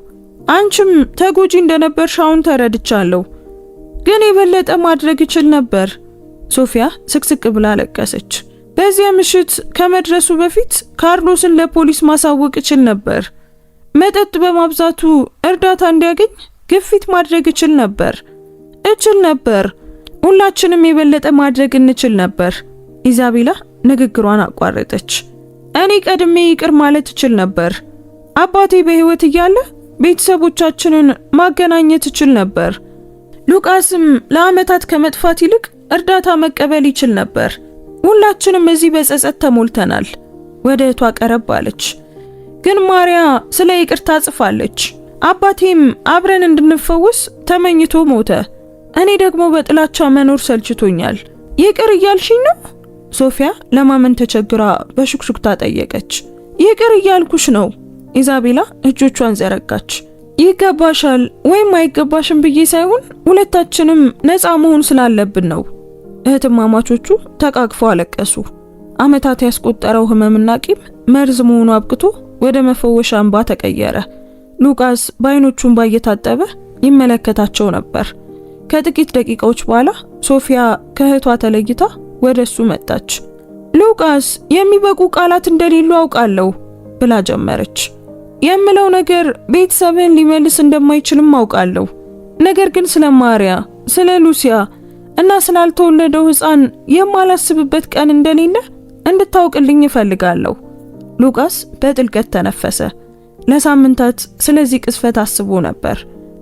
አንቺም ተጎጂ እንደነበርሽ አሁን ተረድቻለሁ። ግን የበለጠ ማድረግ እችል ነበር። ሶፊያ ስቅስቅ ብላ ለቀሰች። በዚያ ምሽት ከመድረሱ በፊት ካርሎስን ለፖሊስ ማሳወቅ እችል ነበር። መጠጥ በማብዛቱ እርዳታ እንዲያገኝ ግፊት ማድረግ እችል ነበር። ሁላችንም የበለጠ ማድረግ እንችል ነበር። ኢዛቤላ ንግግሯን አቋረጠች። እኔ ቀድሜ ይቅር ማለት እችል ነበር። አባቴ በህይወት እያለ ቤተሰቦቻችንን ማገናኘት እችል ነበር። ሉቃስም ለአመታት ከመጥፋት ይልቅ እርዳታ መቀበል ይችል ነበር። ሁላችንም እዚህ በጸጸት ተሞልተናል። ወደ እህቷ ቀረብ አለች። ግን ማርያ ስለ ይቅርታ ጽፋለች። አባቴም አብረን እንድንፈወስ ተመኝቶ ሞተ። እኔ ደግሞ በጥላቻ መኖር ሰልችቶኛል። ይቅር እያልሽኝ ነው? ሶፊያ ለማመን ተቸግራ በሹክሹክታ ጠየቀች። ይቅር እያልኩሽ ነው። ኢዛቤላ እጆቿን ዘረጋች። ይገባሻል ወይም አይገባሽም ብዬ ሳይሆን ሁለታችንም ነፃ መሆን ስላለብን ነው። እህትማማቾቹ ተቃቅፈው አለቀሱ። አመታት ያስቆጠረው ህመምና ቂም መርዝ መሆኑ አብቅቶ ወደ መፈወሻ እንባ ተቀየረ። ሉቃስ በአይኖቹ እንባ እየታጠበ ይመለከታቸው ነበር። ከጥቂት ደቂቃዎች በኋላ ሶፊያ ከእህቷ ተለይታ ወደሱ መጣች። ሉቃስ የሚበቁ ቃላት እንደሌሉ አውቃለሁ ብላ ጀመረች። የምለው ነገር ቤተሰብን ሊመልስ እንደማይችልም አውቃለሁ። ነገር ግን ስለ ማርያ፣ ስለ ሉሲያ እና ስላልተወለደው ህፃን የማላስብበት ቀን እንደሌለ እንድታውቅልኝ እፈልጋለሁ። ሉቃስ በጥልቀት ተነፈሰ። ለሳምንታት ስለዚህ ቅስፈት አስቦ ነበር።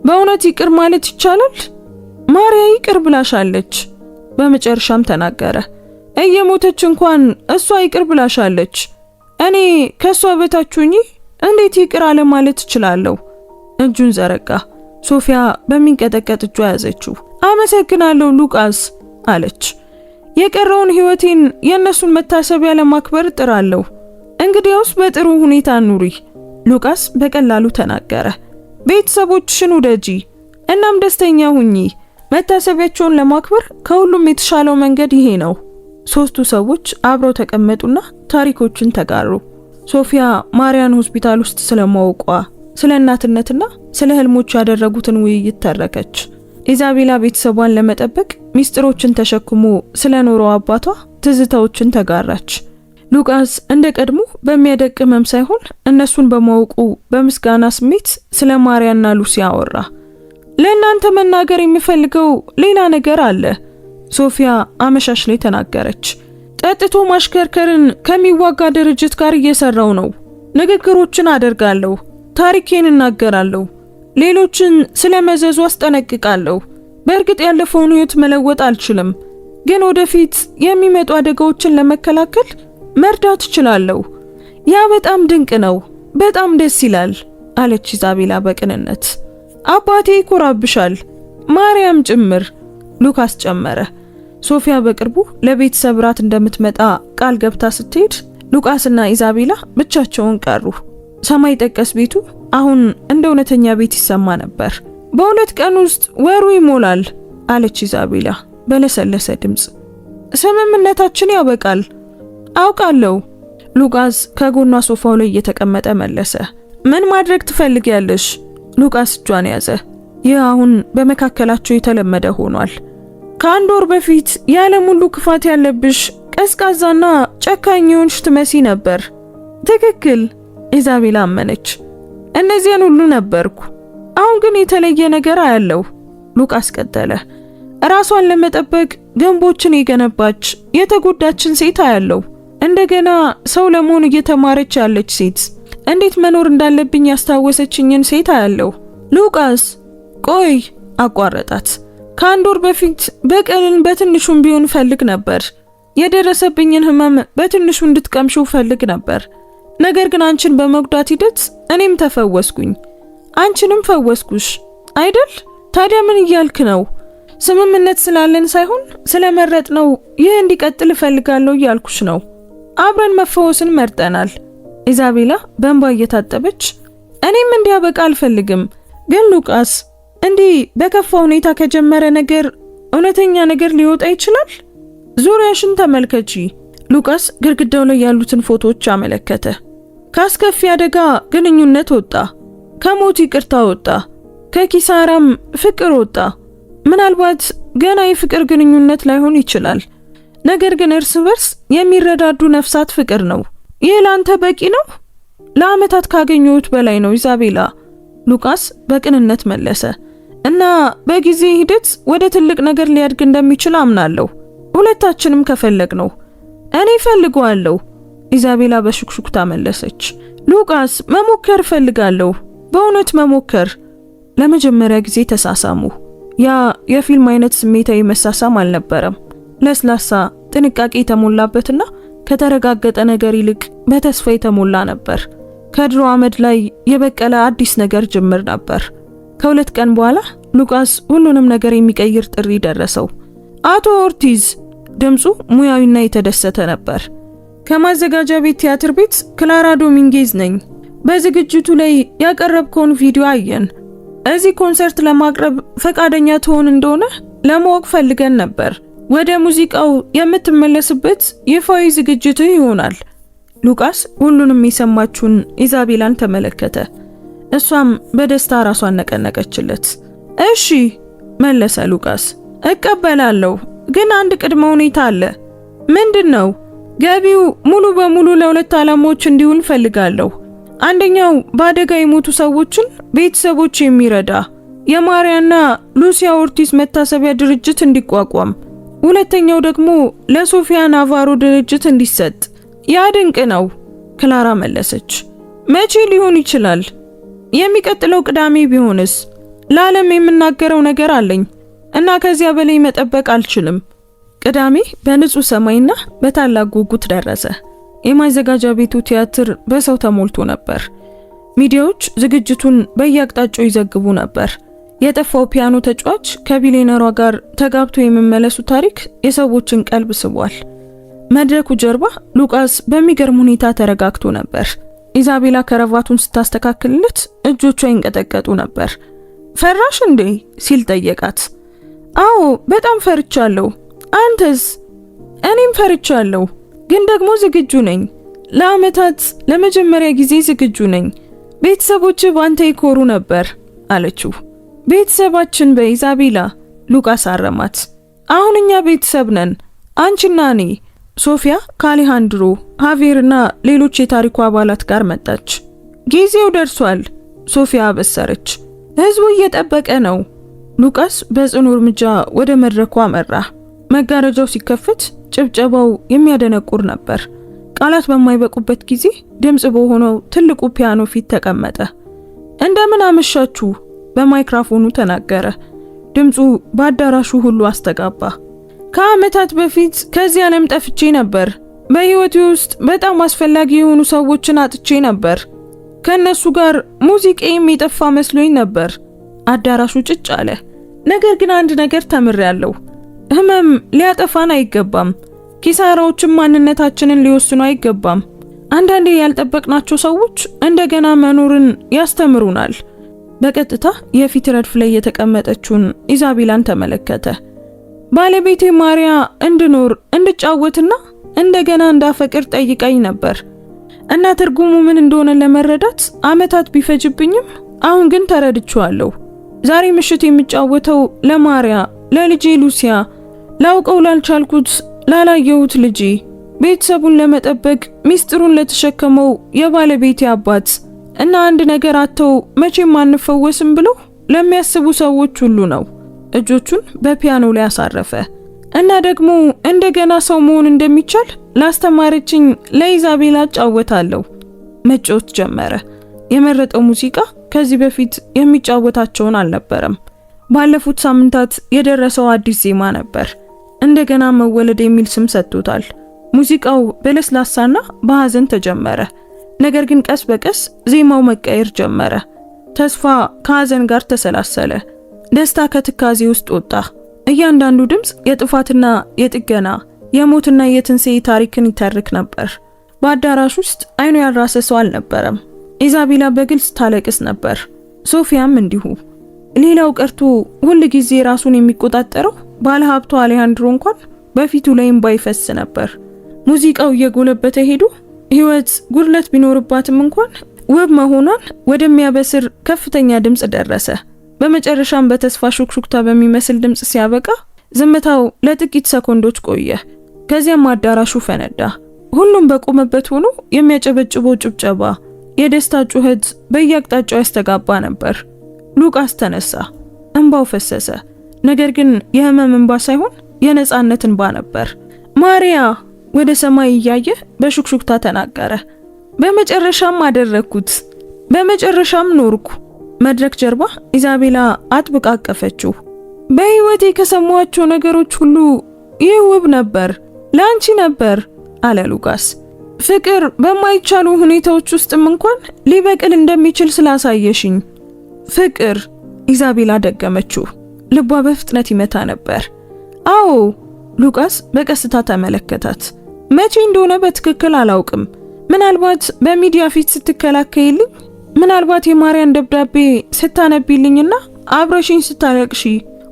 በእውነት ይቅር ማለት ይቻላል? ማርያ ይቅር ብላሻለች። በመጨረሻም ተናገረ። እየሞተች እንኳን እሷ ይቅር ብላሻለች። እኔ ከሷ በታች ሆኜ እንዴት ይቅር አለ ማለት እችላለሁ? እጁን ዘረጋ። ሶፊያ በሚንቀጠቀጥ እጇ ያዘችው። አመሰግናለሁ ሉቃስ አለች። የቀረውን ህይወቴን የእነሱን መታሰቢያ ለማክበር ጥራለሁ። እንግዲያውስ በጥሩ ሁኔታ ኑሪ። ሉቃስ በቀላሉ ተናገረ። ቤተሰቦችሽን ውደጂ፣ እናም ደስተኛ ሁኚ። መታሰቢያቸውን ለማክበር ከሁሉም የተሻለው መንገድ ይሄ ነው። ሶስቱ ሰዎች አብረው ተቀመጡና ታሪኮችን ተጋሩ። ሶፊያ ማርያን ሆስፒታል ውስጥ ስለማወቋ፣ ስለ እናትነትና ስለ ህልሞች ያደረጉትን ውይይት ተረከች። ኢዛቤላ ቤተሰቧን ለመጠበቅ ሚስጥሮችን ተሸክሞ ስለኖረው አባቷ ትዝታዎችን ተጋራች። ሉቃስ እንደ ቀድሞ በሚያደቅ ህመም ሳይሆን እነሱን በማወቁ በምስጋና ስሜት ስለ ማርያና ሉሲ አወራ። ለእናንተ መናገር የሚፈልገው ሌላ ነገር አለ፣ ሶፊያ አመሻሽ ላይ ተናገረች። ጠጥቶ ማሽከርከርን ከሚዋጋ ድርጅት ጋር እየሰራው ነው። ንግግሮችን አደርጋለሁ፣ ታሪኬን እናገራለሁ፣ ሌሎችን ስለመዘዙ አስጠነቅቃለሁ። በእርግጥ ያለፈውን ህይወት መለወጥ አልችልም፣ ግን ወደፊት የሚመጡ አደጋዎችን ለመከላከል መርዳት እችላለሁ። ያ በጣም ድንቅ ነው፣ በጣም ደስ ይላል አለች ኢዛቤላ በቅንነት። አባቴ ይኮራብሻል፣ ማርያም ጭምር፣ ሉቃስ ጨመረ። ሶፊያ በቅርቡ ለቤተሰብ ራት እንደምትመጣ ቃል ገብታ ስትሄድ ሉቃስና ኢዛቤላ ብቻቸውን ቀሩ። ሰማይ ጠቀስ ቤቱ አሁን እንደ እውነተኛ ቤት ይሰማ ነበር። በሁለት ቀን ውስጥ ወሩ ይሞላል አለች ኢዛቤላ በለሰለሰ ድምጽ። ስምምነታችን ያበቃል። አውቃለሁ። ሉቃስ ከጎኗ ሶፋው ላይ እየተቀመጠ መለሰ። ምን ማድረግ ትፈልጊያለሽ? ሉቃስ እጇን ያዘ። ይህ አሁን በመካከላቸው የተለመደ ሆኗል። ከአንድ ወር በፊት የዓለም ሁሉ ክፋት ያለብሽ ቀዝቃዛና ጨካኝ የሆንሽ ትመሲ ነበር። ትክክል፣ ኢዛቤላ አመነች። እነዚያን ሁሉ ነበርኩ። አሁን ግን የተለየ ነገር አያለው። ሉቃስ ቀጠለ። ራሷን ለመጠበቅ ግንቦችን የገነባች የተጎዳችን ሴት አያለው። እንደገና ሰው ለመሆን እየተማረች ያለች ሴት፣ እንዴት መኖር እንዳለብኝ ያስታወሰችኝን ሴት አያለው። ሉቃስ ቆይ፣ አቋረጣት። ከአንድ ወር በፊት በቀልን በትንሹም ቢሆን ፈልግ ነበር። የደረሰብኝን ህመም በትንሹ እንድትቀምሽው ፈልግ ነበር። ነገር ግን አንቺን በመጉዳት ሂደት እኔም ተፈወስኩኝ፣ አንቺንም ፈወስኩሽ አይደል? ታዲያ ምን እያልክ ነው? ስምምነት ስላለን ሳይሆን ስለመረጥነው ይህ እንዲቀጥል እፈልጋለሁ እያልኩሽ ነው። አብረን መፈወስን መርጠናል። ኢዛቤላ በእንባ እየታጠበች እኔም እንዲያበቃ አልፈልግም። ግን ሉቃስ፣ እንዲህ በከፋ ሁኔታ ከጀመረ ነገር እውነተኛ ነገር ሊወጣ ይችላል። ዙሪያሽን ተመልከቺ። ሉቃስ ግድግዳው ላይ ያሉትን ፎቶዎች አመለከተ። ከአስከፊ አደጋ ግንኙነት ወጣ፣ ከሞት ይቅርታ ወጣ፣ ከኪሳራም ፍቅር ወጣ። ምናልባት ገና የፍቅር ግንኙነት ላይሆን ይችላል፣ ነገር ግን እርስ በርስ የሚረዳዱ ነፍሳት ፍቅር ነው። ይህ ላንተ በቂ ነው? ለዓመታት ካገኘሁት በላይ ነው ኢዛቤላ፣ ሉቃስ በቅንነት መለሰ። እና በጊዜ ሂደት ወደ ትልቅ ነገር ሊያድግ እንደሚችል አምናለሁ፣ ሁለታችንም ከፈለግ ነው። እኔ ፈልገዋለሁ፣ ኢዛቤላ በሹክሹክታ መለሰች። ሉቃስ መሞከር ፈልጋለሁ፣ በእውነት መሞከር። ለመጀመሪያ ጊዜ ተሳሳሙ። ያ የፊልም አይነት ስሜታዊ መሳሳም አልነበረም። ለስላሳ፣ ጥንቃቄ የተሞላበትና ከተረጋገጠ ነገር ይልቅ በተስፋ የተሞላ ነበር። ከድሮ አመድ ላይ የበቀለ አዲስ ነገር ጅምር ነበር። ከሁለት ቀን በኋላ ሉቃስ ሁሉንም ነገር የሚቀይር ጥሪ ደረሰው። አቶ ኦርቲዝ፣ ድምፁ ሙያዊና የተደሰተ ነበር። ከማዘጋጃ ቤት ቲያትር ቤት ክላራ ዶሚንጌዝ ነኝ። በዝግጅቱ ላይ ያቀረብከውን ቪዲዮ አየን። እዚህ ኮንሰርት ለማቅረብ ፈቃደኛ ትሆን እንደሆነ ለማወቅ ፈልገን ነበር። ወደ ሙዚቃው የምትመለስበት ይፋዊ ዝግጅትህ ይሆናል። ሉቃስ ሁሉንም የሰማችውን ኢዛቤላን ተመለከተ። እሷም በደስታ ራሷን ነቀነቀችለት። እሺ መለሰ ሉቃስ፣ እቀበላለሁ፣ ግን አንድ ቅድመ ሁኔታ አለ። ምንድነው? ገቢው ሙሉ በሙሉ ለሁለት ዓላማዎች እንዲውል ፈልጋለሁ። አንደኛው በአደጋ የሞቱ ሰዎችን ቤተሰቦች የሚረዳ የማሪያና ሉሲያ ኦርቲዝ መታሰቢያ ድርጅት እንዲቋቋም፣ ሁለተኛው ደግሞ ለሶፊያ ናቫሮ ድርጅት እንዲሰጥ። ያ ድንቅ ነው፣ ክላራ መለሰች። መቼ ሊሆን ይችላል? የሚቀጥለው ቅዳሜ ቢሆንስ? ለዓለም የምናገረው ነገር አለኝ እና ከዚያ በላይ መጠበቅ አልችልም። ቅዳሜ በንጹህ ሰማይና በታላቅ ጉጉት ደረሰ። የማዘጋጃ ቤቱ ቲያትር በሰው ተሞልቶ ነበር። ሚዲያዎች ዝግጅቱን በየአቅጣጫው ይዘግቡ ነበር። የጠፋው ፒያኖ ተጫዋች ከቢሊዮነሯ ጋር ተጋብቶ የሚመለሱ ታሪክ የሰዎችን ቀልብ ስቧል። መድረኩ ጀርባ ሉቃስ በሚገርም ሁኔታ ተረጋግቶ ነበር። ኢዛቤላ ከረቫቱን ስታስተካክልለት እጆቿ ይንቀጠቀጡ ነበር። ፈራሽ እንዴ ሲል ጠየቃት። አዎ በጣም ፈርቻለሁ። አንተስ? እኔም ፈርቻለሁ፣ ግን ደግሞ ዝግጁ ነኝ። ለዓመታት ለመጀመሪያ ጊዜ ዝግጁ ነኝ። ቤተሰቦች ባንተ ይኮሩ ነበር አለችው። ቤተሰባችን በኢዛቤላ፣ ሉቃስ አረማት። አሁን እኛ ቤተሰብ ነን፣ አንቺና እኔ። ሶፊያ ከአሌሃንድሮ፣ ሃቬርና ሌሎች የታሪኩ አባላት ጋር መጣች። ጊዜው ደርሷል፣ ሶፊያ አበሰረች። ህዝቡ እየጠበቀ ነው። ሉቃስ በጽኑ እርምጃ ወደ መድረኩ አመራ። መጋረጃው ሲከፈት ጭብጨባው የሚያደነቁር ነበር። ቃላት በማይበቁበት ጊዜ ድምጽ በሆነው ትልቁ ፒያኖ ፊት ተቀመጠ። እንደምን አመሻችሁ በማይክሮፎኑ ተናገረ። ድምጹ በአዳራሹ ሁሉ አስተጋባ። ከዓመታት በፊት ከዚህ ዓለም ጠፍቼ ነበር። በህይወቴ ውስጥ በጣም አስፈላጊ የሆኑ ሰዎችን አጥቼ ነበር። ከነሱ ጋር ሙዚቃዬም የጠፋ መስሎኝ ነበር። አዳራሹ ጭጭ አለ። ነገር ግን አንድ ነገር ተምሬያለሁ። ህመም ሊያጠፋን አይገባም። ኪሳራዎችም ማንነታችንን ሊወስኑ አይገባም። አንዳንዴ ያልጠበቅናቸው ሰዎች እንደገና መኖርን ያስተምሩናል። በቀጥታ የፊት ረድፍ ላይ የተቀመጠችውን ኢዛቤላን ተመለከተ። ባለቤቴ ማሪያ እንድኖር እንድጫወትና እንደገና እንዳፈቅር ጠይቀኝ ነበር እና ትርጉሙ ምን እንደሆነ ለመረዳት ዓመታት ቢፈጅብኝም አሁን ግን ተረድቻለሁ። ዛሬ ምሽት የሚጫወተው ለማሪያ፣ ለልጄ ሉሲያ፣ ላውቀው ላልቻልኩት ላላየሁት ልጄ፣ ቤተሰቡን ለመጠበቅ ሚስጥሩን ለተሸከመው የባለቤቴ አባት እና አንድ ነገር አተው መቼም አንፈወስም ብለው ለሚያስቡ ሰዎች ሁሉ ነው። እጆቹን በፒያኖ ላይ አሳረፈ እና ደግሞ እንደገና ሰው መሆን እንደሚቻል ላስተማረችኝ ለኢዛቤላ ጫወታለሁ። መጫወት ጀመረ። የመረጠው ሙዚቃ ከዚህ በፊት የሚጫወታቸውን አልነበረም። ባለፉት ሳምንታት የደረሰው አዲስ ዜማ ነበር። እንደገና መወለድ የሚል ስም ሰጥቶታል። ሙዚቃው በለስላሳና በሐዘን ተጀመረ። ነገር ግን ቀስ በቀስ ዜማው መቀየር ጀመረ። ተስፋ ከሐዘን ጋር ተሰላሰለ። ደስታ ከትካዜ ውስጥ ወጣ። እያንዳንዱ ድምጽ የጥፋትና የጥገና የሞትና የትንሣኤ ታሪክን ይተርክ ነበር። በአዳራሽ ውስጥ አይኑ ያልራሰ ሰው አልነበረም። ኢዛቤላ በግልጽ ታለቅስ ነበር። ሶፊያም እንዲሁ። ሌላው ቀርቶ ሁል ጊዜ ራሱን የሚቆጣጠረው ባለሀብቱ አሌሃንድሮ እንኳን በፊቱ ላይ እንባ ይፈስ ነበር። ሙዚቃው እየጎለበተ ሄዶ ህይወት ጉድለት ቢኖርባትም እንኳን ውብ መሆኗን ወደሚያበስር ከፍተኛ ድምጽ ደረሰ። በመጨረሻም በተስፋ ሹክሹክታ በሚመስል ድምጽ ሲያበቃ ዝምታው ለጥቂት ሰኮንዶች ቆየ። ከዚያም አዳራሹ ፈነዳ። ሁሉም በቆመበት ሆኖ የሚያጨበጭበው ጭብጨባ፣ የደስታ ጩኸት በየአቅጣጫው ያስተጋባ ነበር። ሉቃስ ተነሳ። እንባው ፈሰሰ። ነገር ግን የህመም እንባ ሳይሆን የነጻነት እንባ ነበር። ማሪያ ወደ ሰማይ እያየ በሹክሹክታ ተናገረ። በመጨረሻም አደረኩት፣ በመጨረሻም ኖርኩ። መድረክ ጀርባ ኢዛቤላ አጥብቃ አቀፈችው። በህይወቴ ከሰማኋቸው ነገሮች ሁሉ ይህ ውብ ነበር፣ ለአንቺ ነበር አለ ሉቃስ። ፍቅር በማይቻሉ ሁኔታዎች ውስጥም እንኳን ሊበቅል እንደሚችል ስላሳየሽኝ። ፍቅር፣ ኢዛቤላ ደገመችው። ልቧ በፍጥነት ይመታ ነበር። አዎ። ሉቃስ በቀስታ ተመለከታት። መቼ እንደሆነ በትክክል አላውቅም። ምናልባት በሚዲያ ፊት ስትከላከይልኝ፣ ምናልባት የማሪያን ደብዳቤ ስታነቢልኝና አብረሽኝ ስታለቅሺ፣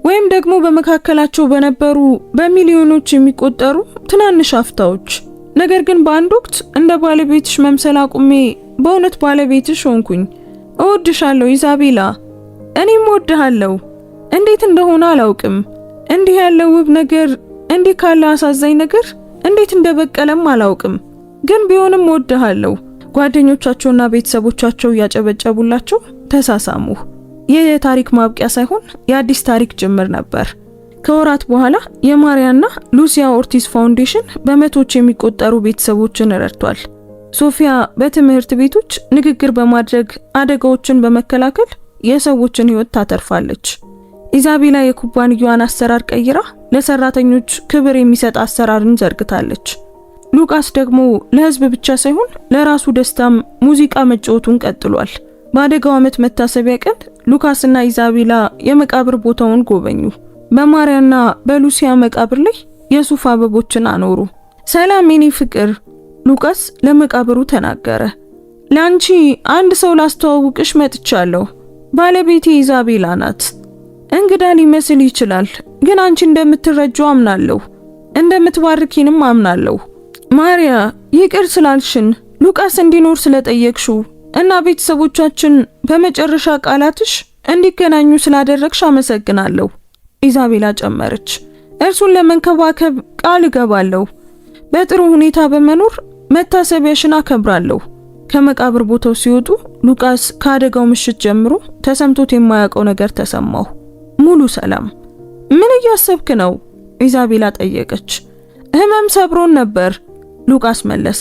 ወይም ደግሞ በመካከላቸው በነበሩ በሚሊዮኖች የሚቆጠሩ ትናንሽ አፍታዎች። ነገር ግን በአንድ ወቅት እንደ ባለቤትሽ መምሰል አቁሜ በእውነት ባለቤትሽ ሆንኩኝ። እወድሻለሁ ኢዛቤላ፣ እኔም እወድሃለሁ። እንዴት እንደሆነ አላውቅም። እንዲህ ያለ ውብ ነገር፣ እንዲህ ካለ አሳዛኝ ነገር እንዴት እንደበቀለም አላውቅም። ግን ቢሆንም እወድሃለሁ። ጓደኞቻቸውና ቤተሰቦቻቸው ያጨበጨቡላቸው ተሳሳሙ። ይህ የታሪክ ማብቂያ ሳይሆን የአዲስ ታሪክ ጅምር ነበር። ከወራት በኋላ የማሪያና ሉሲያ ኦርቲዝ ፋውንዴሽን በመቶዎች የሚቆጠሩ ቤተሰቦችን ረድቷል። ሶፊያ በትምህርት ቤቶች ንግግር በማድረግ አደጋዎችን በመከላከል የሰዎችን ሕይወት ታተርፋለች። ኢዛቤላ የኩባንያዋን አሰራር ቀይራ ለሰራተኞች ክብር የሚሰጥ አሰራርን ዘርግታለች። ሉቃስ ደግሞ ለህዝብ ብቻ ሳይሆን ለራሱ ደስታም ሙዚቃ መጫወቱን ቀጥሏል። በአደጋው ዓመት መታሰቢያ ቀን ሉቃስና ኢዛቤላ የመቃብር ቦታውን ጎበኙ። በማሪያና በሉሲያ መቃብር ላይ የሱፍ አበቦችን አኖሩ። ሰላም የኔ ፍቅር፣ ሉቃስ ለመቃብሩ ተናገረ። ላንቺ አንድ ሰው ላስተዋውቅሽ መጥቻለሁ። ባለቤቴ ኢዛቤላ ናት። እንግዳ ሊመስል ይችላል፣ ግን አንቺ እንደምትረጂው አምናለሁ፣ እንደምትባርኪንም አምናለሁ። ማሪያ፣ ይቅር ስላልሽን፣ ሉቃስ እንዲኖር ስለጠየቅሽው እና ቤተሰቦቻችን በመጨረሻ ቃላትሽ እንዲገናኙ ስላደረግሽ አመሰግናለሁ። ኢዛቤላ ጨመረች። እርሱን ለመንከባከብ ቃል እገባለሁ። በጥሩ ሁኔታ በመኖር መታሰቢያሽን አከብራለሁ። ከመቃብር ቦታው ሲወጡ ሉቃስ ከአደጋው ምሽት ጀምሮ ተሰምቶት የማያውቀው ነገር ተሰማው። ሙሉ ሰላም። ምን እያሰብክ ነው? ኢዛቤላ ጠየቀች። ህመም ሰብሮን ነበር፣ ሉቃስ መለሰ።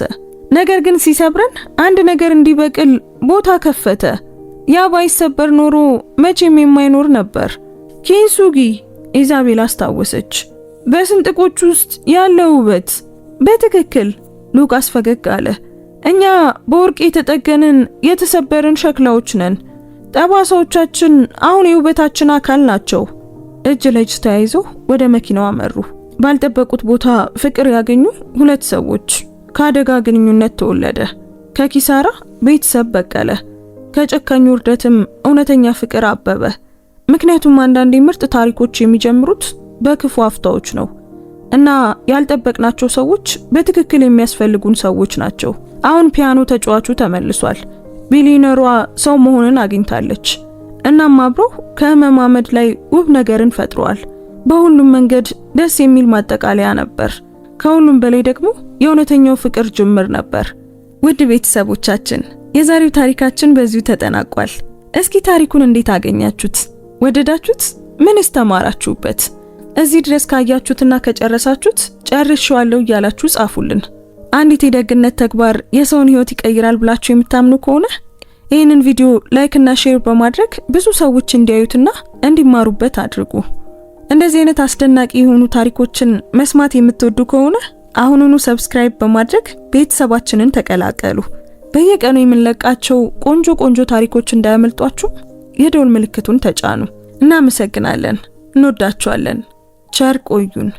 ነገር ግን ሲሰብረን አንድ ነገር እንዲበቅል ቦታ ከፈተ። ያ ባይሰበር ኖሮ መቼም የማይኖር ነበር። ኪንሱጊ፣ ኢዛቤላ አስታወሰች። በስንጥቆች ውስጥ ያለው ውበት። በትክክል፣ ሉቃስ ፈገግ አለ። እኛ በወርቅ የተጠገንን የተሰበርን ሸክላዎች ነን። ጠባሳዎቻችን አሁን የውበታችን አካል ናቸው። እጅ ለእጅ ተያይዘው ወደ መኪናው አመሩ። ባልጠበቁት ቦታ ፍቅር ያገኙ ሁለት ሰዎች። ከአደጋ ግንኙነት ተወለደ። ከኪሳራ ቤተሰብ በቀለ። ከጨካኙ ውርደትም እውነተኛ ፍቅር አበበ። ምክንያቱም አንዳንዴ ምርጥ ታሪኮች የሚጀምሩት በክፉ አፍታዎች ነው እና ያልጠበቅናቸው ሰዎች በትክክል የሚያስፈልጉን ሰዎች ናቸው። አሁን ፒያኖ ተጫዋቹ ተመልሷል። ቢሊነሯ ሰው መሆንን አግኝታለች እናም አብሮ ከህመም አመድ ላይ ውብ ነገርን ፈጥሯል። በሁሉም መንገድ ደስ የሚል ማጠቃለያ ነበር። ከሁሉም በላይ ደግሞ የእውነተኛው ፍቅር ጅምር ነበር። ውድ ቤተሰቦቻችን የዛሬው ታሪካችን በዚሁ ተጠናቋል። እስኪ ታሪኩን እንዴት አገኛችሁት? ወደዳችሁት? ምንስ ተማራችሁበት? እዚህ ድረስ ካያችሁትና ከጨረሳችሁት ጨርሼዋለሁ እያላችሁ ጻፉልን። አንዲት የደግነት ተግባር የሰውን ህይወት ይቀይራል ብላችሁ የምታምኑ ከሆነ ይህንን ቪዲዮ ላይክ እና ሼር በማድረግ ብዙ ሰዎች እንዲያዩትና እንዲማሩበት አድርጉ። እንደዚህ አይነት አስደናቂ የሆኑ ታሪኮችን መስማት የምትወዱ ከሆነ አሁኑኑ ሰብስክራይብ በማድረግ ቤተሰባችንን ተቀላቀሉ። በየቀኑ የምንለቃቸው ቆንጆ ታሪኮች እንዳያመልጧችሁ የደወል ምልክቱን ተጫኑ። እናመሰግናለን። እንወዳችኋለን። ቸር ቆዩን።